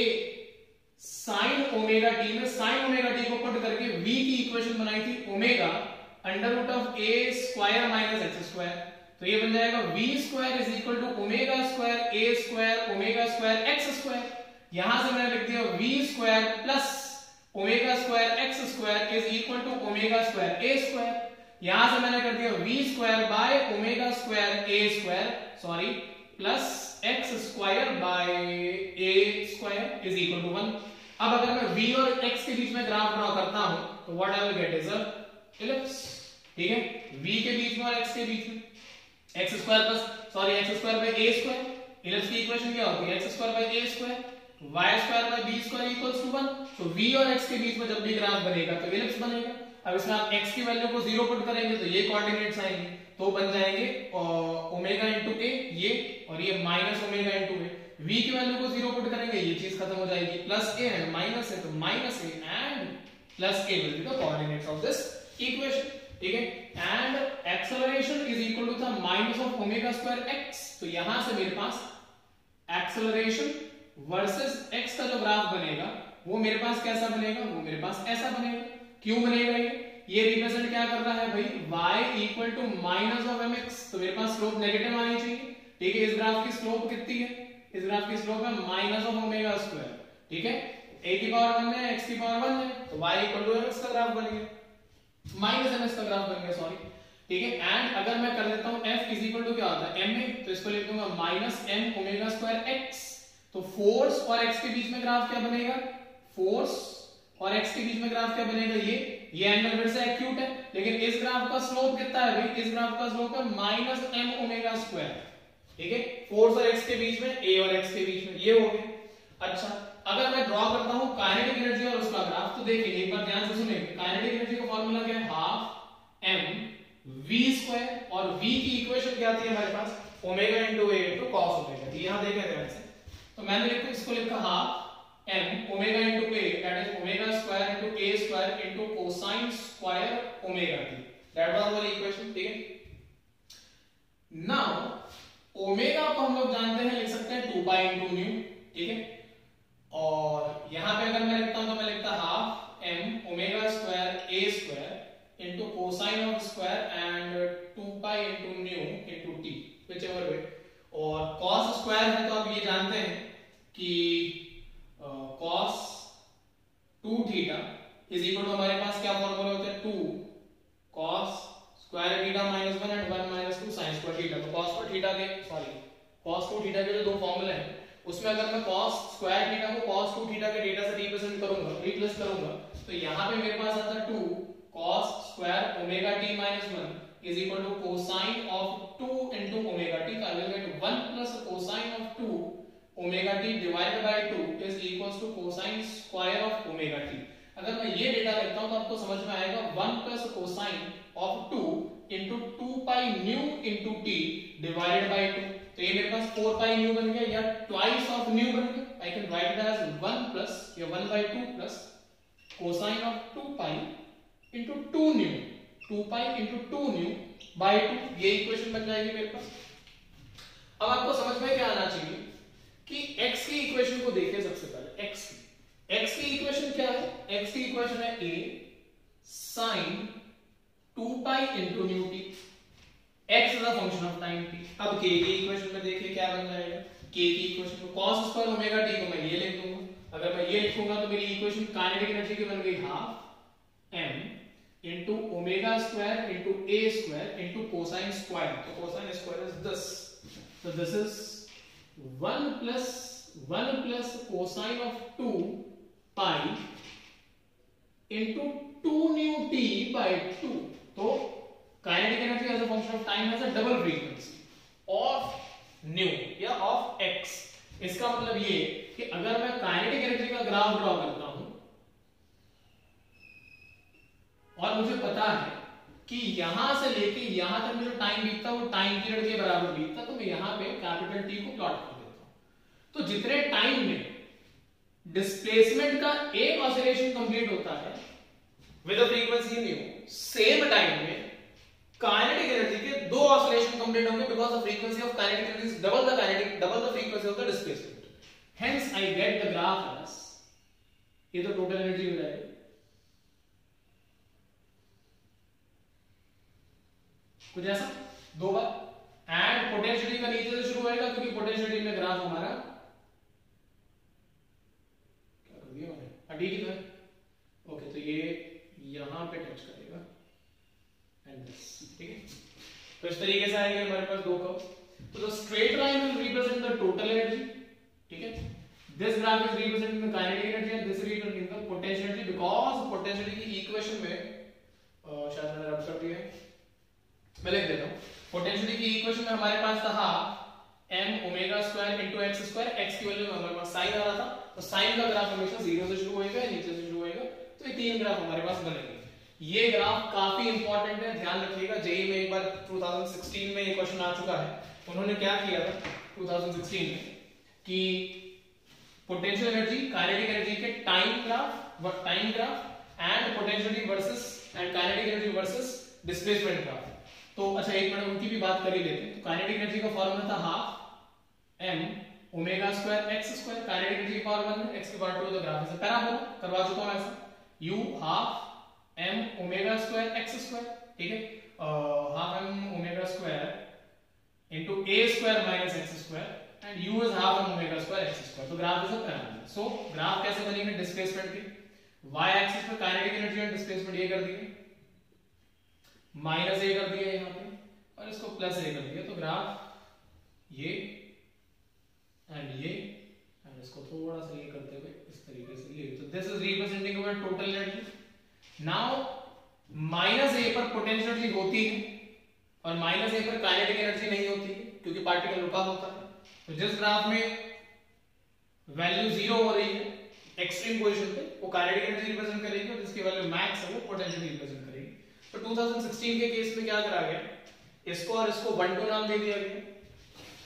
sine omega t में साइन ओमेगा टी को पुट करके v की इक्वेशन बनाई थी omega under root of a square minus x square. तो ये बन जाएगा v square is equal to omega square a square omega square x square. यहां से मैंने लिख दिया v square plus omega square x square is equal to omega square a square. यहां से मैंने कर दिया v square by omega square a square sorry plus x square by a square is equal to 1। अब अगर मैं v और x के बीच में ग्राफ ड्रॉ करता हूं तो what I will gate is a ellipse. ठीक है, v के बीच में और x के बीच में x square plus sorry x square by a square. Ellipse की इक्वेशन क्या होती है, x square by a square y square by b square equals to 1। तो v और x के बीच में जब भी ग्राफ बनेगा तो इलिप्स बनेगा। अब इसमें आप x की वैल्यू को 0 पुट करेंगे तो ये कोऑर्डिनेट्स आएंगे तो बन जाएंगे ओमेगा इनटू a ये और ये minus omega into a। v की वैल्यू को 0 पुट करेंगे ये चीज खत्म हो जाएगी, प्लस a एंड माइनस है तो minus a and plus a will be the coordinates of this equation. ठीक है, and acceleration is equal to the minus of omega square x। तो यहां से मेरे पास एक्सेलरेशन वर्सेस x का जो ग्राफ बनेगा वो मेरे पास कैसा बनेगा, वो मेरे पास ऐसा बनेगा। क्यों बनेगा ये रिप्रेजेंट क्या कर रहा है भाई, y equal to minus of mx। तो मेरे पास स्लोप नेगेटिव आनी चाहिए। ठीक है, इस ग्राफ की स्लोप कितनी है, इस ग्राफ की स्लोप है माइनस ऑफ ओमेगा स्क्वायर। ठीक है, a की पावर 1 है x की पावर 1 है तो y इक्वल टू mx का ग्राफ बन गया, माइनस mx का ग्राफ बन गया सॉरी। ठीक है, एंड अगर मैं कर लेता हूं f इज इक्वल टू क्या होता है ma, तो इसको लिख दूंगा minus m omega square x। तो फोर्स और x के बीच में ग्राफ क्या बनेगा, फोर्स और x के बीच में ग्राफ क्या बनेगा, ये एंगल फिर से एक्यूट है लेकिन इस ग्राफ का स्लोप कितना है भाई, इस ग्राफ का स्लोप है माइनस m ओमेगा स्क्वायर। ठीक है, फोर्स और x के बीच में a और x के बीच में ये हो गया। अच्छा, अगर मैं ड्रॉ करता हूं काइनेटिक एनर्जी और उसका ग्राफ तो देखिए एक बार ध्यान से सुनिए, काइनेटिक एनर्जी का फार्मूला क्या है, हाफ m v स्क्वायर और v की इक्वेशन क्या आती है हमारे पास, omega into a into cos omega. यहाँ देखें ध्यान से, तो मैंने इसको लिखा half m omega into a that is omega square into a square into cosine square omega t। That was our equation. ठीक है, नाउ ओमेगा को हम लोग जानते हैं, लिख सकते हैं 2 पाई इनटू न्यू। ठीक है, और यहां पे अगर मैं लिखता हूं तो मैं लिखता half m omega square a square into cosine of square and 2 pi into new into t whichever वे। और cos स्क्वायर है तो आप ये जानते हैं कि cos 2 theta is equal to हमारे पास क्या फॉर्मूला होता है, 2 cos square theta minus 1 and 1 minus 2 sin square theta. तो cos 2 थीटा के जो दो फॉर्मूले हैं उसमें अगर मैं cos स्क्वायर थीटा को cos 2 थीटा के डेटा से रिप्रेजेंट करूंगा, रिप्लेस करूंगा, तो यहां पे मेरे पास आता है 2 cos square omega t minus 1 is equal to cosine of 2 into omega t। तो I will get 1 plus cosine of 2 omega t divided by 2 is equals to cosine square of omega t। अगर मैं ये data लिखता हूं तो आपको समझ में आएगा 1 plus cosine of 2 into 2 pi nu into t divided by 2। तो ये मेरे पास 4 पाई न्यू बन गया या ट्वाइस ऑफ न्यू बन गया। I can write it as 1 plus या 1 by 2 plus cosine of 2 pi into 2 nu, 2 pi into 2 nu by 2। ये इक्वेशन बन जाएगी मेरे पास। अब आपको समझ में क्या आना चाहिए कि x की इक्वेशन को देखिए सबसे पहले। x की इक्वेशन क्या है, x की इक्वेशन है a sin 2 pi into new t, x is a function of time t। अब k की इक्वेशन में देखिए क्या बन जाएगा, k की इक्वेशन को cos स्क्वायर ओमेगा t को मैं ये लिख दूंगा। अगर मैं ये लिखूंगा तो मेरी इक्वेशन काइनेटिक एनर्जी की बन गई half m into omega square into a square into cosine square. So cosine square is this. So this is 1 plus cosine of 2 pi into 2 nu t by 2. So kinetic energy as a function of time has a double frequency of nu या of x. इसका मतलब ये कि अगर मैं kinetic energy का graph draw करता हूं और मुझे पता है कि यहां से लेके यहां तक जो टाइम बीतता है वो टाइम पीरियड के बराबर बीतता, तो मैं यहां पे कैपिटल T को प्लॉट कर देता हूं। तो जितने टाइम में डिस्प्लेसमेंट का एक ऑसिलेशन कंप्लीट होता है with a frequency nu, same time में काइनेटिक एनर्जी के दो ऑसिलेशन कंप्लीट होंगे because the frequency of kinetic energy is double the frequency of the displacement. Hence I get the graph as, ये तो total energy हो जाएगी, कुछ ऐसा दो बार, एंड पोटेंशियलिटी का नीचे से शुरू होएगा क्योंकि पोटेंशियलिटी में ग्राफ हमारा क्या कर दिया मैंने, ठीक है। ओके, तो ये यहां पे टच करेगा एंड दिस, ठीक है। तो इस तरीके से आएंगे हमारे पास दो कर्व। तो the straight line will represent the total energy, ठीक है। This graph is representing the kinetic energy and this representing the potential energy, because potentiality की इक्वेशन में शायद मैंने रब कर दिया है, मैं लिख देता हूं। पोटेंशियलिटी की इक्वेशन में हमारे पास था half m omega square into x square, x की वैल्यू में हमारे पास sin आ रहा था, तो sin का ग्राफ हमेशा 0 से शुरू होएगा, नीचे से शुरू होएगा। तो ये तीन ग्राफ हमारे पास बनेंगे। ये ग्राफ काफी इंपॉर्टेंट है, ध्यान रखिएगा। जेई में एक बार 2016 में ये क्वेश्चन आ चुका है। उन्होंने क्या किया था 2016 में कि पोटेंशियल एनर्जी, काइनेटिक एनर्जी के time graph and potentiality versus and kinetic energy versus displacement graph. तो अच्छा, एक मिनट उनकी भी बात कर ही लेते हैं। तो काइनेटिक एनर्जी का फॉर्मूला था half m omega square x square, kinetic energy की पावर 1 है, x की पावर 2, तो ग्राफ ऐसा पैराबोला करवा चुका हूं ऐसा, u half m omega square x square, ठीक है, half m omega square into a square minus x square and u is half m omega square x square. तो graph is a parabola. So graph कैसे बनेंगे displacement की, y axis पे kinetic energy and displacement ये कर दिए, minus ए कर दिया यहां पे और इसको प्लस ए कर दिया, तो ग्राफ ये एंड इसको थोड़ा सा ये करते हुए इस तरीके से ये, तो this is representing our total energy. Now minus A पर पोटेंशियल एनर्जी होती है और माइनस ए पर काइनेटिक एनर्जी नहीं होती है क्योंकि पार्टिकल रुका होता है। तो जिस ग्राफ में वैल्यू 0 हो रही है एक्सट्रीम पोजीशन पे, वो काइनेटिक एनर्जी रिप्रेजेंट करेगी और जिसकी वैल्यू मैक्स है वो पोटेंशियल रिप्रेजेंट करेगी। तो 2016 के केस में क्या करा गया, इसको और इसको 1 2 नाम दे दिया गया,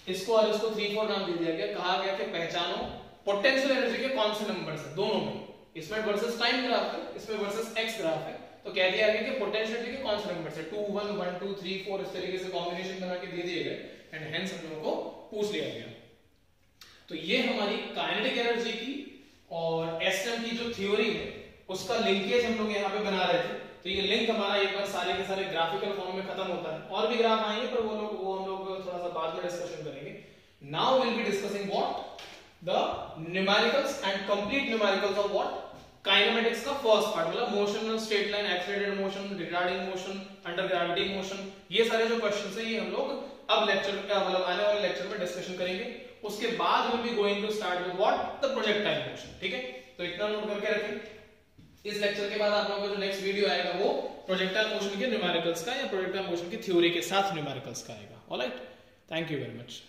इसको और इसको 3 4 नाम दे दिया गया। कहा गया कि पहचानो पोटेंशियल एनर्जी के कौन से नंबर्स हैं दोनों में, इसमें वर्सेस टाइम ग्राफ है, इसमें वर्सेस एक्स ग्राफ है। तो कह दिया गया कि पोटेंशियल एनर्जी के कौन से नंबर्स हैं, 2 1 1 2 3 4 इस तरीके से कॉम्बिनेशन बना के दे दिए गए एंड हेंस हम लोगों को पूछ लिया गया। तो ये हमारी काइनेटिक एनर्जी की और एसएम की जो थ्योरी है उसका लिंकेज हम लोग यहाँ पे बना रहे थे। तो ये लिंक हमारा एक बार सारे के सारे ग्राफिकल फॉर्म में खत्म होता है। और भी ग्राफ आएंगे पर वो हम लोग थोड़ा सा बाद में डिस्कशन करेंगे। Now will be discussing what the numericals and complete numericals of what kinematics का फर्स्ट पार्ट, मतलब motion, straight line, accelerated motion, retarding motion, under gravity motion, ये सारे जो क्वेश्चंस है ये हम लोग अब लेक्चर मतलब आने वाले लेक्चर में डिस्कशन करेंगे। उसके बाद will be going to start with what the projectile motion. ठीक है, तो इतना नोट करके रखें। इस लेक्चर के बाद आप लोगों का जो नेक्स्ट वीडियो आएगा वो प्रोजेक्टाइल मोशन के न्यूमेरिकल्स का या प्रोजेक्टाइल मोशन की थ्योरी के साथ न्यूमेरिकल्स का आएगा। Alright, thank you very much.